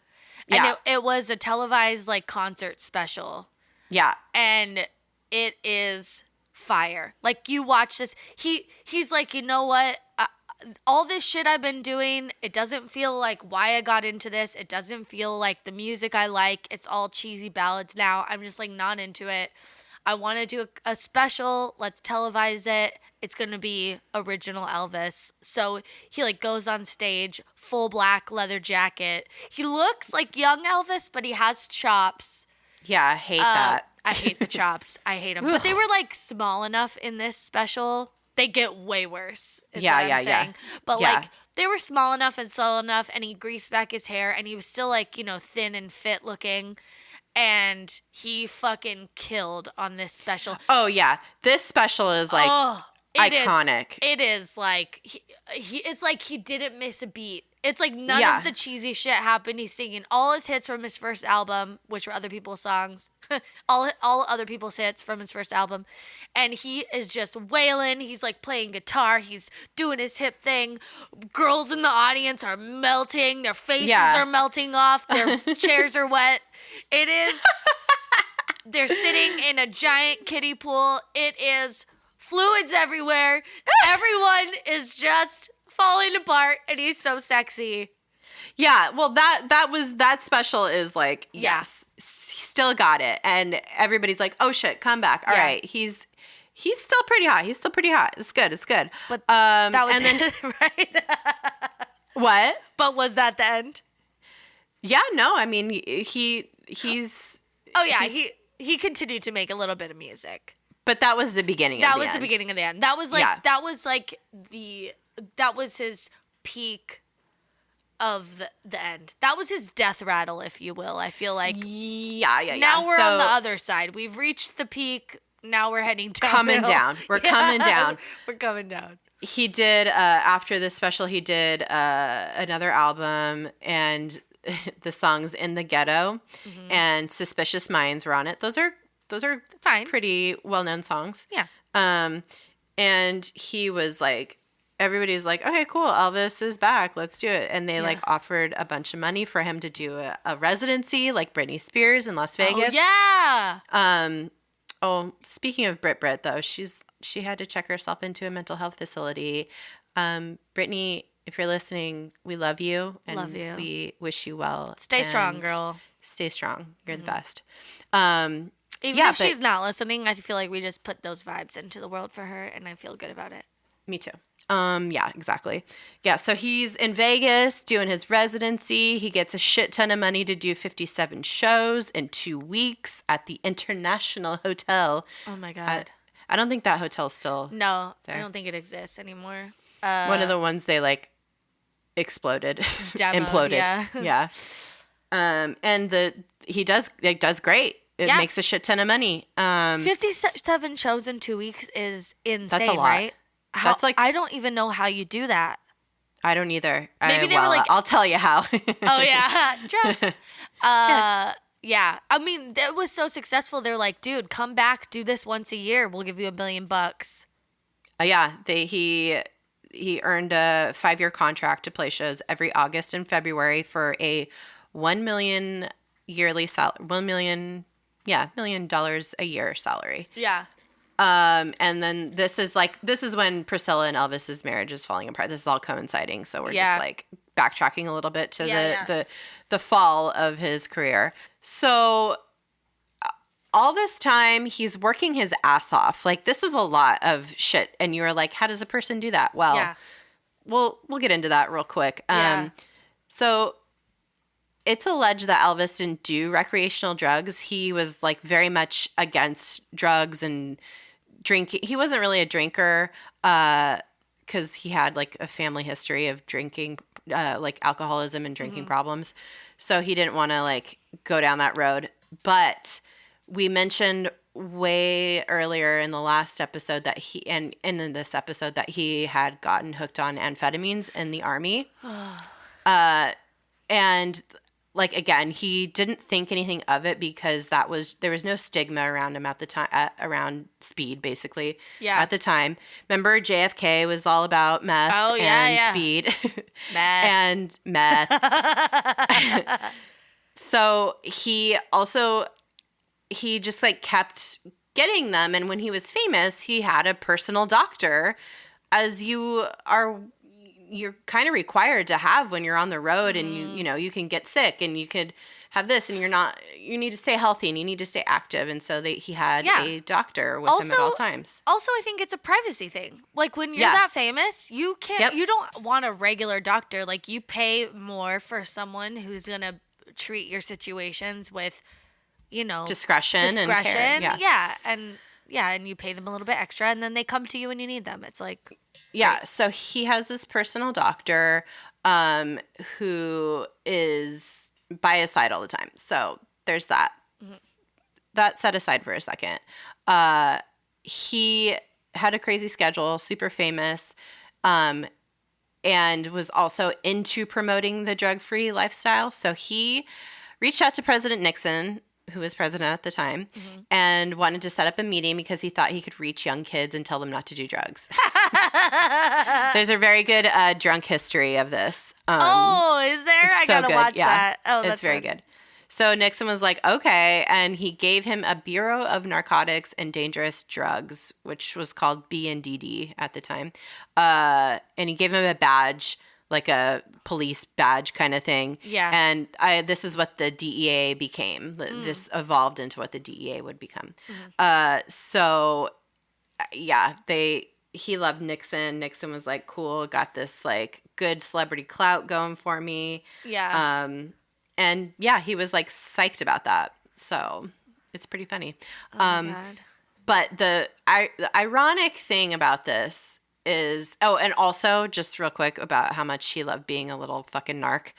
and Yeah. it was a televised like concert special. Yeah. And it is fire. Like you watch this, he's like, you know what? All this shit I've been doing, it doesn't feel like why I got into this. It doesn't feel like the music I like. It's all cheesy ballads now. I'm just like not into it. I want to do a special. Let's televise it. It's going to be original Elvis. So he like goes on stage, full black leather jacket. He looks like young Elvis, but he has chops. Yeah, I hate that. I hate the chops. I hate them. But they were like small enough in this special. They get way worse. Is what I'm saying. But Yeah. like they were small enough and subtle enough, and he greased back his hair, and he was still like, thin and fit looking. And he fucking killed on this special. Oh, yeah. This special is like It iconic. It is like, it's like he didn't miss a beat It's like none of the cheesy shit happened. He's singing all his hits from his first album, which were other people's songs. all other people's hits from his first album. And he is just wailing. He's like playing guitar. He's doing his hip thing. Girls in the audience are melting. Their faces are melting off. Their chairs are wet. It is. They're sitting in a giant kiddie pool. It is fluids everywhere. Everyone is just falling apart, and he's so sexy. Yeah, well, that special is like, yes, he still got it, and everybody's like, oh shit, come back. All right, he's still pretty hot. He's still pretty hot. It's good. But that was it, right? What? But was that the end? Yeah, no, I mean he's. Oh yeah, he continued to make a little bit of music. But that was the beginning. That was the beginning of the end. That was like that was his peak of the end. That was his death rattle, if you will. I feel like. Yeah. Now we're on the other side. We've reached the peak. Now we're heading down. Coming down. We're coming down. We're coming down. He did after this special. He did another album, and the songs "In the Ghetto" and "Suspicious Minds" were on it. Those are fine, pretty well-known songs. Yeah. And he was like, everybody was like, okay, cool, Elvis is back, let's do it. And they like offered a bunch of money for him to do a residency like Britney Spears in Las Vegas. Oh, yeah. Speaking of Brit though, she had to check herself into a mental health facility. Britney, if you're listening, we love you and we wish you well. Stay strong, girl. Stay strong. You're the best. Even if she's not listening, I feel like we just put those vibes into the world for her, and I feel good about it. Me too. Yeah, exactly. Yeah, so he's in Vegas doing his residency. He gets a shit ton of money to do 57 shows in 2 weeks at the International Hotel. Oh my God. I don't think that hotel's still there. I don't think it exists anymore. One of the ones they like exploded, imploded. Yeah. And he does great. It makes a shit ton of money. 57 shows in 2 weeks is insane, that's a lot. Right? That's like, I don't even know how you do that. I don't either. Maybe they were like, I'll tell you how. Oh yeah, drugs. Yeah. I mean, that was so successful. They're like, dude, come back, do this once a year. We'll give you $1 million. Yeah, he earned a 5-year contract to play shows every August and February for a $1 million yearly salary. $1 million a year salary. Yeah. And then this is when Priscilla and Elvis's marriage is falling apart. This is all coinciding, so we're just like backtracking a little bit to the fall of his career. So all this time he's working his ass off. Like, this is a lot of shit, and you were like, how does a person do that? Well, we'll get into that real quick. So it's alleged that Elvis didn't do recreational drugs. He was like very much against drugs and drinking. He wasn't really a drinker because he had like a family history of drinking, like alcoholism and drinking problems. So he didn't want to like go down that road. But we mentioned way earlier in the last episode that in this episode that he had gotten hooked on amphetamines in the Army. And like, again, he didn't think anything of it because there was no stigma around him at the time, around speed, basically. Yeah. At the time. Remember, JFK was all about meth and speed. Meth. And meth. So he just like kept getting them. And when he was famous, he had a personal doctor, as you're kind of required to have when you're on the road and you can get sick and you could have this and you need to stay healthy and you need to stay active. And so he had a doctor with him at all times. Also, I think it's a privacy thing. Like, when you're that famous, you can't, you don't want a regular doctor. Like, you pay more for someone who's going to treat your situations with, discretion and care. And you pay them a little bit extra, and then they come to you when you need them. It's like... Yeah, so he has this personal doctor who is by his side all the time. So there's that. Mm-hmm. That set aside for a second. He had a crazy schedule, super famous, and and was also into promoting the drug-free lifestyle. So he reached out to President Nixon, who was president at the time, and wanted to set up a meeting because he thought he could reach young kids and tell them not to do drugs. There's a very good drunk history of this. Is there? I gotta watch that. Oh, that's it's very good. So Nixon was like, okay, and he gave him a Bureau of Narcotics and Dangerous Drugs, which was called B&DD at the time, and he gave him a badge, like a police badge kind of thing. Yeah. And this is what the DEA became. This evolved into what the DEA would become. So, yeah, he loved Nixon. Nixon was like, cool, got this like good celebrity clout going for me. Yeah. And yeah, he was like psyched about that. So it's pretty funny. Oh my God. But the ironic thing about this is, and also just real quick about how much he loved being a little fucking narc.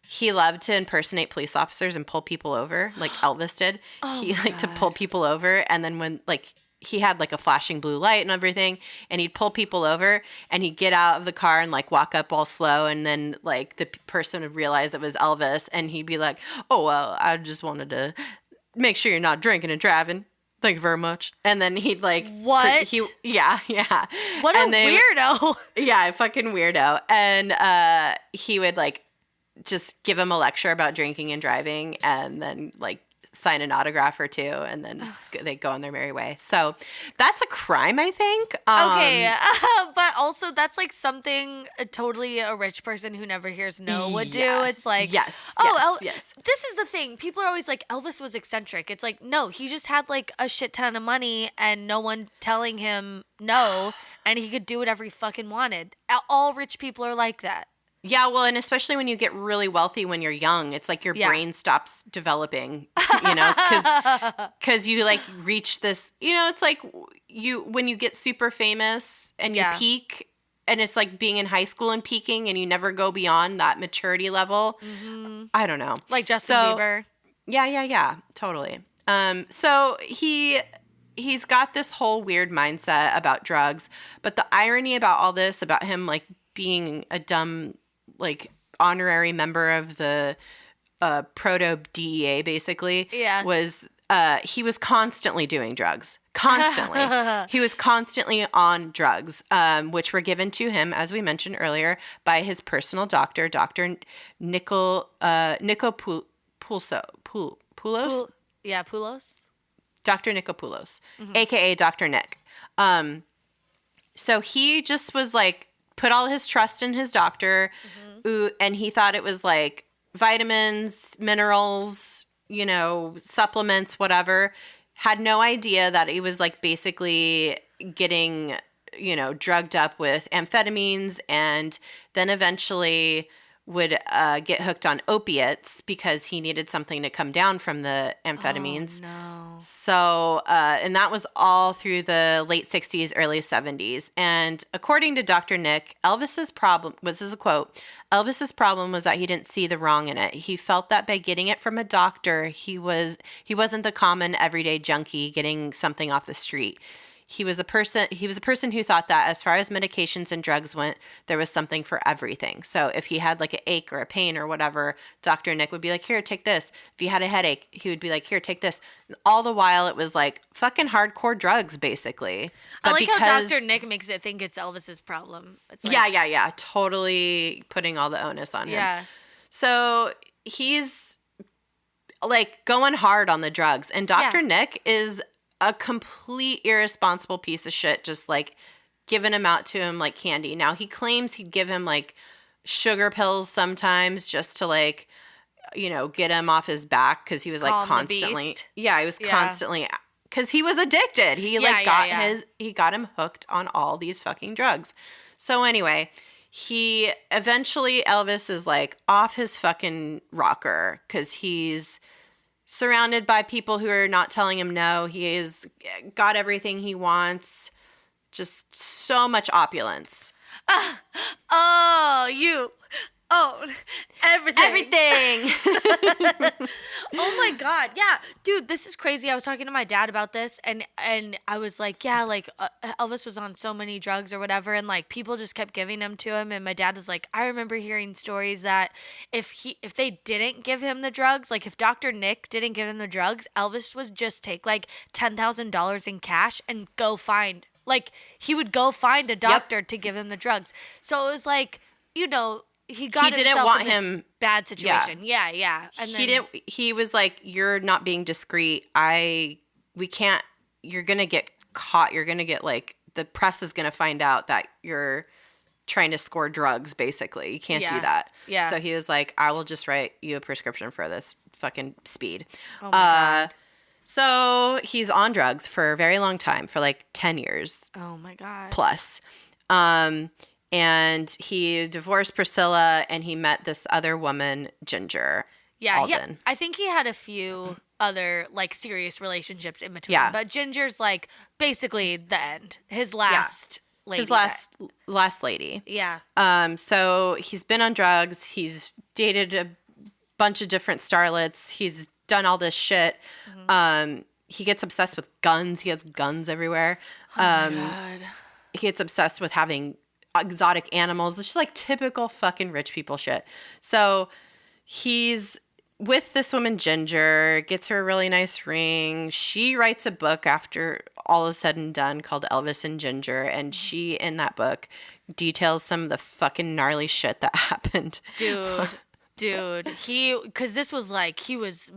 He loved to impersonate police officers and pull people over like Elvis did. He liked to pull people over, and then when like he had like a flashing blue light and everything, and he'd pull people over and he'd get out of the car and like walk up all slow, and then like the person would realize it was Elvis, and he'd be like, oh well, I just wanted to make sure you're not drinking and driving, thank you very much. And then he'd like, what? Yeah. What a weirdo. Yeah, fucking weirdo. And he would like just give him a lecture about drinking and driving, and then like sign an autograph or two, and then they go on their merry way. So that's a crime, I think. Okay, but also that's like something totally a rich person who never hears no would do. It's like, yes. This is the thing. People are always like, Elvis was eccentric. It's like, no, he just had like a shit ton of money and no one telling him no, and he could do whatever he fucking wanted. All rich people are like that. Yeah, well, and especially when you get really wealthy when you're young, it's like your brain stops developing, because you like reach this, it's like when you get super famous and you peak, and it's like being in high school and peaking, and you never go beyond that maturity level. Mm-hmm. I don't know. Like Justin Bieber. Yeah, totally. So he's got this whole weird mindset about drugs, but the irony about all this, about him like being a dumb like honorary member of the proto DEA basically was he was constantly doing drugs. Constantly. He was constantly on drugs, which were given to him, as we mentioned earlier, by his personal doctor, Dr. Nicole Poulos. Poulos? Dr. Nicopoulos, a.k.a. Dr. Nick. So he just was like, put all his trust in his doctor, and he thought it was like vitamins, minerals, supplements, whatever. Had no idea that he was like basically getting, drugged up with amphetamines, and then eventually would get hooked on opiates because he needed something to come down from the amphetamines. Oh, no. So, and that was all through the late 60s, early 70s. And according to Dr. Nick, Elvis's problem, this is a quote, Elvis's problem was that he didn't see the wrong in it. He felt that by getting it from a doctor, he wasn't the common everyday junkie getting something off the street. He was a person who thought that as far as medications and drugs went, there was something for everything. So if he had like an ache or a pain or whatever, Dr. Nick would be like, here, take this. If he had a headache, he would be like, here, take this. All the while it was like fucking hardcore drugs, basically. But I like how Dr. Nick makes it think it's Elvis's problem. It's like, yeah. Totally putting all the onus on him. Yeah. So he's like going hard on the drugs. And Dr. Nick is a complete irresponsible piece of shit, just like giving him out to him like candy. Now he claims he'd give him like sugar pills sometimes just to like, get him off his back, because he was like constantly, he was constantly, because he was addicted. He he got him hooked on all these fucking drugs. So anyway, Elvis is like off his fucking rocker because he's surrounded by people who are not telling him no. He has got everything he wants. Just so much opulence. Oh, everything. Everything. Oh my God. Yeah. Dude, this is crazy. I was talking to my dad about this and I was like, yeah, like Elvis was on so many drugs or whatever. And like people just kept giving them to him. And my dad was like, I remember hearing stories that if they didn't give him the drugs, like if Dr. Nick didn't give him the drugs, Elvis would just take like $10,000 in cash and go find, like he would go find a doctor to give him the drugs. So it was like, you know, he got didn't himself want in this him bad situation. Yeah. And He was like, you're not being discreet. We can't, you're going to get caught. You're going to get like, the press is going to find out that you're trying to score drugs, basically. You can't do that. Yeah. So he was like, I will just write you a prescription for this fucking speed. Oh my God. So he's on drugs for a very long time, for like 10 years. Oh my God. Plus. And he divorced Priscilla and he met this other woman, Ginger. Yeah, Alden. I think he had a few other like serious relationships in between. Yeah. But Ginger's like basically the end. His last lady. His last lady. Yeah. So he's been on drugs. He's dated a bunch of different starlets. He's done all this shit. He gets obsessed with guns. He has guns everywhere. Oh my God. He gets obsessed with having exotic animals. It's just like typical fucking rich people shit. So he's with this woman, Ginger, gets her a really nice ring. She writes a book after all is said and done called Elvis and Ginger. And she, in that book, details some of the fucking gnarly shit that happened. Dude, because this was like, his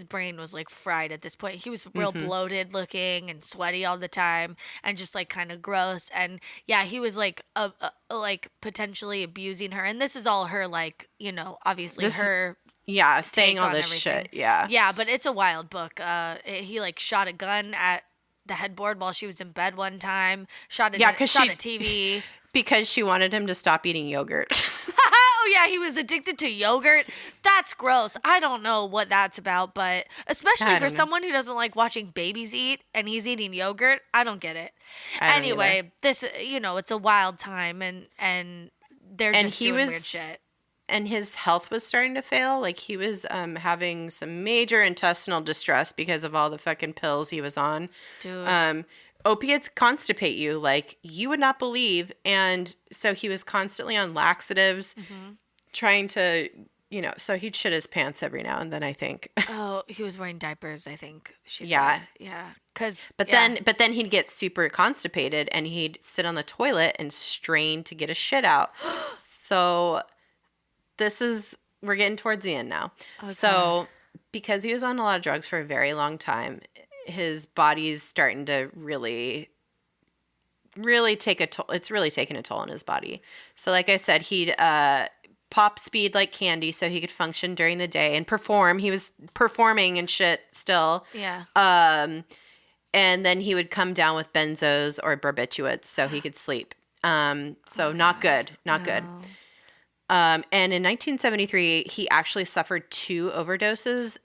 brain was like fried at this point. He was real bloated looking and sweaty all the time and just like kind of gross. And yeah, he was like, like potentially abusing her. And this is all her, like, you know, obviously her. Yeah, saying all this everything. shit. Yeah. Yeah, but it's a wild book. He like shot a gun at the headboard while she was in bed one time. Shot a TV. Because she wanted him to stop eating yogurt. Oh, yeah, he was addicted to yogurt. That's gross. I don't know what that's about, but especially for someone who doesn't like watching babies eat and he's eating yogurt, I don't get it. Anyway, this, you know, it's a wild time and they're just doing weird shit. And his health was starting to fail. Like he was having some major intestinal distress because of all the fucking pills he was on. Dude. Opiates constipate you like you would not believe. And so he was constantly on laxatives, trying to, you know, so he'd shit his pants every now and then, I think. Oh, he was wearing diapers, I think she said. Yeah. But then he'd get super constipated and he'd sit on the toilet and strain to get a shit out. So we're getting towards the end now. Oh, so God. Because he was on a lot of drugs for a very long time, his body's starting to really take a toll. It's really taking a toll on his body. So like I said, he'd pop speed like candy so he could function during the day and perform. He was performing and shit still. Yeah. And then he would come down with benzos or barbiturates so he could sleep. So not good. Not good. And in 1973, he actually suffered 2 overdoses.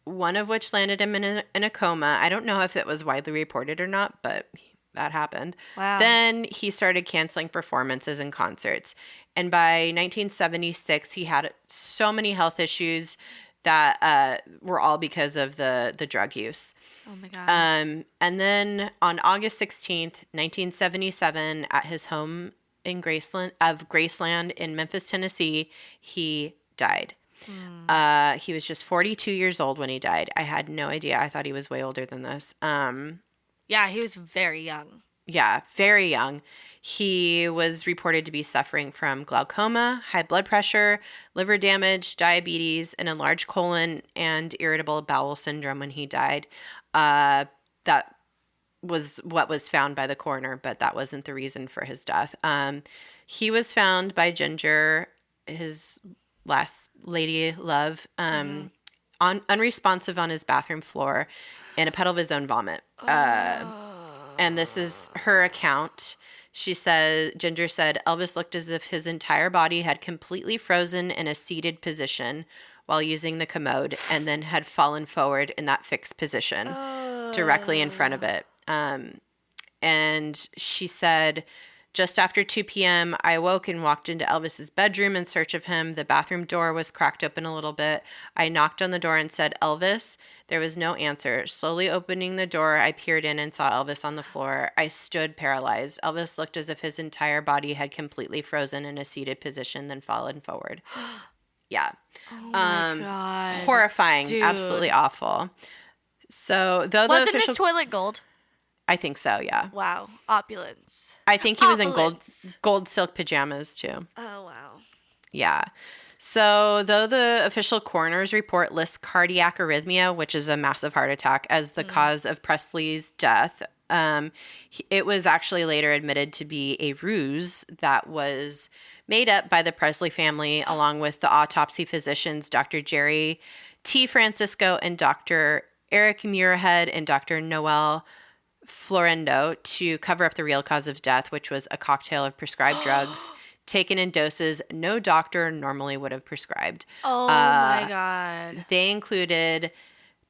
One of which landed him in a coma. I don't know if it was widely reported or not, but that happened. Wow. Then he started canceling performances and concerts. And by 1976, he had so many health issues that were all because of the drug use. Oh, my God. And then on August 16th, 1977, at his home in Graceland in Memphis, Tennessee, he died. He was just 42 years old when he died. I had no idea. I thought he was way older than this. Yeah, he was very young. Yeah, very young. He was reported to be suffering from glaucoma, high blood pressure, liver damage, diabetes, an enlarged colon, and irritable bowel syndrome when he died. That was what was found by the coroner, but that wasn't the reason for his death. He was found by Ginger, his last lady love, unresponsive on his bathroom floor in a puddle of his own vomit. And this is her account. Ginger said, Elvis looked as if his entire body had completely frozen in a seated position while using the commode and then had fallen forward in that fixed position directly in front of it. And she said, Just after 2 p.m., I awoke and walked into Elvis's bedroom in search of him. The bathroom door was cracked open a little bit. I knocked on the door and said, Elvis. There was no answer. Slowly opening the door, I peered in and saw Elvis on the floor. I stood paralyzed. Elvis looked as if his entire body had completely frozen in a seated position, then fallen forward. Yeah. Oh my God. Horrifying. Dude. Absolutely awful. So, though Wasn't the official... his toilet gold? I think so, yeah. Wow. Opulence. I think he was in Opulence. gold silk pajamas, too. Oh, wow. Yeah. So, though the official coroner's report lists cardiac arrhythmia, which is a massive heart attack, as the cause of Presley's death, it was actually later admitted to be a ruse that was made up by the Presley family, along with the autopsy physicians, Dr. Jerry T. Francisco and Dr. Eric Muirhead and Dr. Noel Florendo, to cover up the real cause of death, which was a cocktail of prescribed drugs taken in doses no doctor normally would have prescribed. Oh my God. They included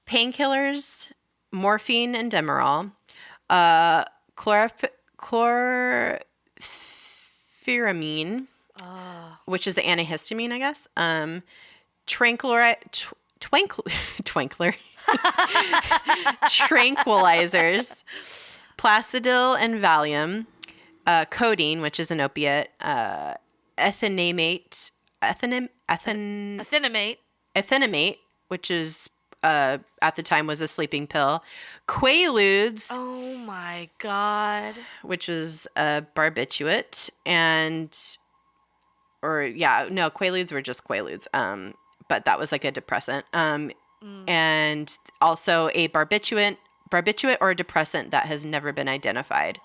painkillers, morphine and Demerol, chlorpheramine, which is the antihistamine, I guess, tranquilizers, Placidil and Valium, codeine, which is an opiate, ethenamate, which is at the time was a sleeping pill, Quaaludes, Oh my God. which is a barbiturate, Quaaludes were just Quaaludes, but that was like a depressant, and also a barbiturate or a depressant that has never been identified.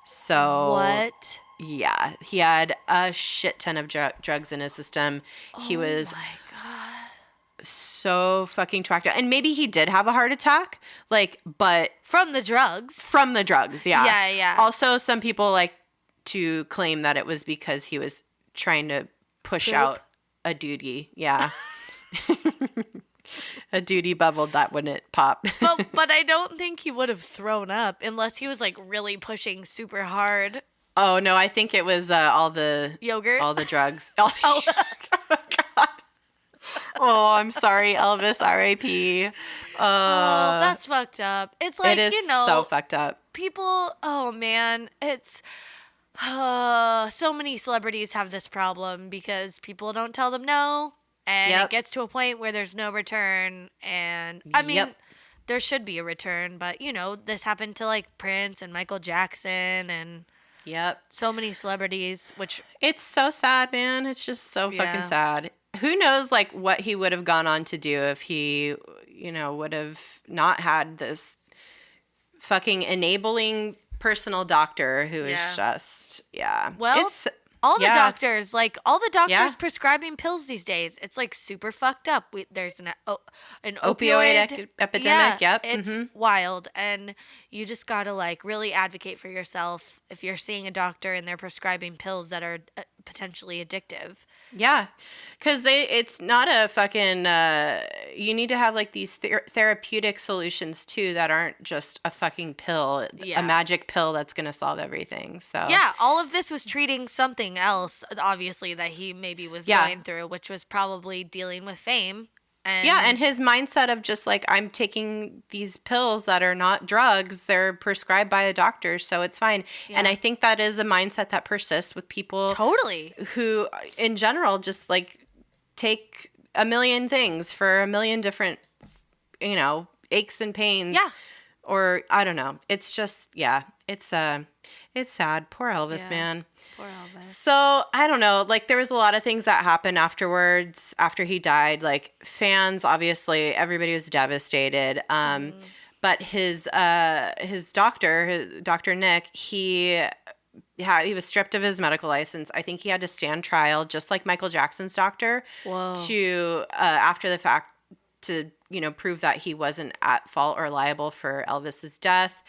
So What? yeah, he had a shit ton of drugs in his system. He was my God. so fucking tracked out. And maybe he did have a heart attack, but From the drugs. from the drugs, yeah. Yeah. Also, some people like to claim that it was because he was trying to push Poop? out a duty. Yeah. A duty bubble that wouldn't pop. But I don't think he would have thrown up unless he was like really pushing super hard. Oh, no, I think it was all the Yogurt? all the drugs. Oh, oh God. Oh, I'm sorry, Elvis, R.I.P. Oh, that's fucked up. It's like, it is so fucked up. People, oh man, it's so many celebrities have this problem because people don't tell them no, and Yep. it gets to a point where there's no return. And I mean, Yep. there should be a return, but this happened to like Prince and Michael Jackson and Yep. so many celebrities, which It's so sad, man. It's just so Yeah. fucking sad. Who knows, like, what he would have gone on to do if he, would have not had this fucking enabling personal doctor who is Yeah. just, yeah. Well, It's, all the yeah. doctors, Yeah. prescribing pills these days, it's like super fucked up. There's an Opioid epidemic, yep, It's mhm. wild. And you just got to like really advocate for yourself if you're seeing a doctor and they're prescribing pills that are potentially addictive. Yeah, because it's not a fucking, you need to have like these therapeutic solutions too that aren't just a fucking pill, Yeah. a magic pill that's going to solve everything. So Yeah, all of this was treating something else, obviously, that he maybe was Yeah. going through, which was probably dealing with fame. And his mindset of just like, I'm taking these pills that are not drugs, they're prescribed by a doctor, so it's fine. And Yeah. I think that is a mindset that persists with people Totally. who, in general, just like take a million things for a million different, aches and pains. Yeah. Or I don't know. It's just, yeah, it's sad. Poor Elvis, Yeah. man. Poor Elvis. So I don't know. Like there was a lot of things that happened afterwards, after he died. Like fans, obviously, everybody was devastated. But his doctor, Dr. Nick, he was stripped of his medical license. I think he had to stand trial, just like Michael Jackson's doctor, Whoa. to after the fact to prove that he wasn't at fault or liable for Elvis's death.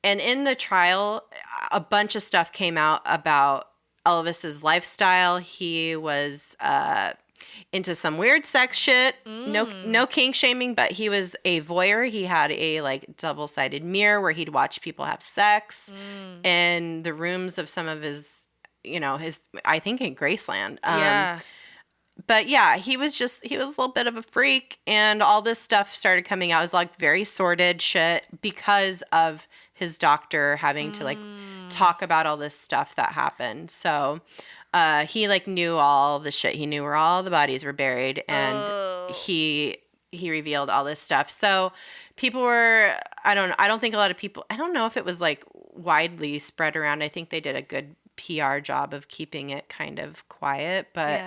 And in the trial, a bunch of stuff came out about Elvis's lifestyle. He was into some weird sex shit. No kink shaming, but he was a voyeur. He had a like double-sided mirror where he'd watch people have sex in the rooms of some of his, I think in Graceland. Yeah. But yeah, he was a little bit of a freak, and all this stuff started coming out. It was like very sordid shit because of his doctor having to like talk about all this stuff that happened. So he like knew all the shit. He knew where all the bodies were buried, and he revealed all this stuff. So people were, I don't think a lot of people, I don't know if it was like widely spread around. I think they did a good PR job of keeping it kind of quiet, but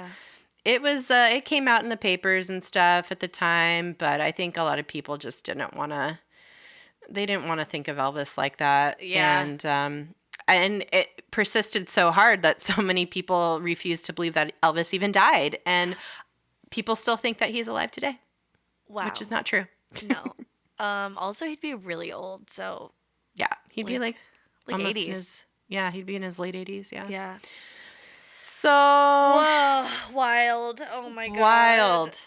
it was, it came out in the papers and stuff at the time, but I think a lot of people just didn't want to think of Elvis like that. Yeah. And it persisted so hard that so many people refused to believe that Elvis even died. And people still think that he's alive today. Wow. Which is not true. No. Also, he'd be really old, so. Yeah. He'd be like 80s. He'd be in his late 80s. Yeah. Yeah. So. Whoa. Wild. Oh, my God. Wild.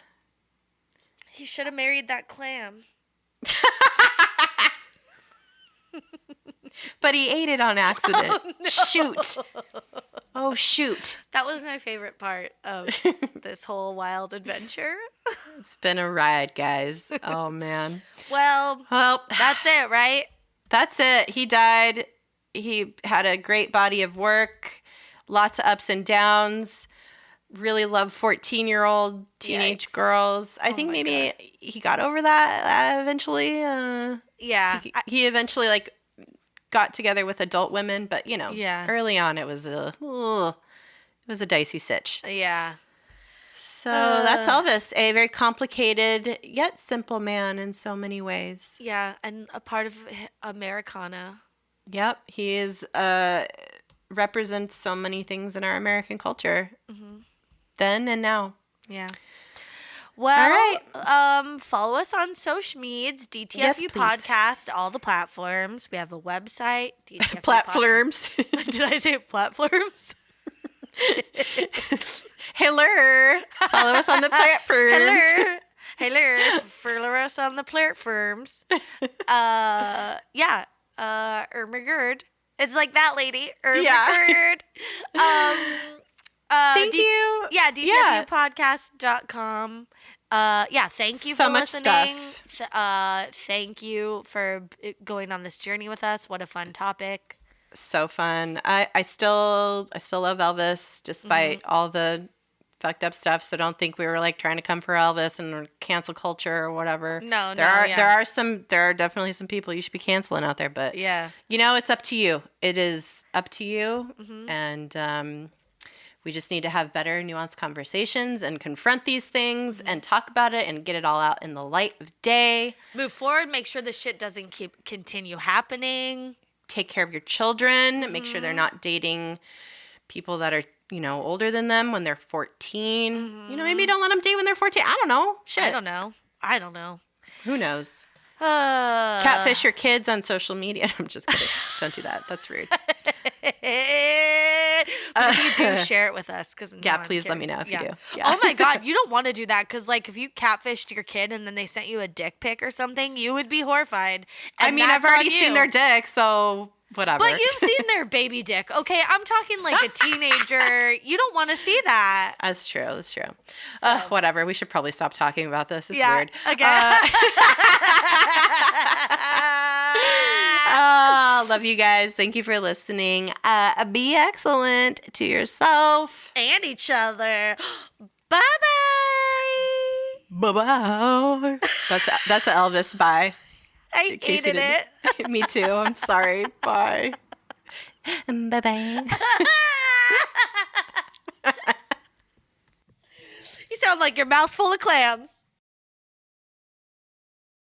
He should have married that clam. But he ate it on accident. Oh, no. Shoot. Oh, shoot. That was my favorite part of this whole wild adventure. It's been a ride, guys. Oh, man. Well, that's it, right? That's it. He died. He had a great body of work, lots of ups and downs. Really loved 14-year-old teenage girls. I think maybe he got over that eventually. Yeah. He eventually like got together with adult women, but early on it was a dicey sitch. Yeah. So that's Elvis, a very complicated yet simple man in so many ways. Yeah, and a part of Americana. Yep, he is represents so many things in our American culture, then and now. Yeah. Well, follow us on social medias, DTFU Podcast, all the platforms. We have a website, DTFU Platforms. Did I say platforms? Hello. Follow us on the platforms. Hello. Follow us on the platforms. Ermagerd. It's like that lady. Ermagerd. Thank you. Yeah, DTFUpodcast.com. Thank you so for much listening. Stuff. Thank you for going on this journey with us. What a fun topic. So fun. I still love Elvis despite all the fucked up stuff. So don't think we were like trying to come for Elvis and cancel culture or whatever. No, there are definitely some people you should be canceling out there, but it's up to you. It is up to you, and we just need to have better, nuanced conversations and confront these things and talk about it and get it all out in the light of day. Move forward. Make sure the shit doesn't continue happening. Take care of your children. Make sure they're not dating people that are, older than them when they're 14. Maybe don't let them date when they're 14. I don't know. Shit. I don't know. Who knows? Catfish your kids on social media. I'm just kidding. Don't do that. That's rude. But if you do, share it with us. Please let me know if you do. Yeah. Oh my God, you don't want to do that because, like, if you catfished your kid and then they sent you a dick pic or something, you would be horrified. And I've already seen their dick, so whatever. But you've seen their baby dick. Okay, I'm talking like a teenager. You don't want to see that. That's true. Whatever. We should probably stop talking about this. It's weird. Okay. Love you guys. Thank you for listening. Be excellent to yourself and each other. Bye-bye. Bye-bye. That's Elvis. Bye. I hated it. Me too. I'm sorry. Bye. Bye-bye. You sound like your mouth's full of clams.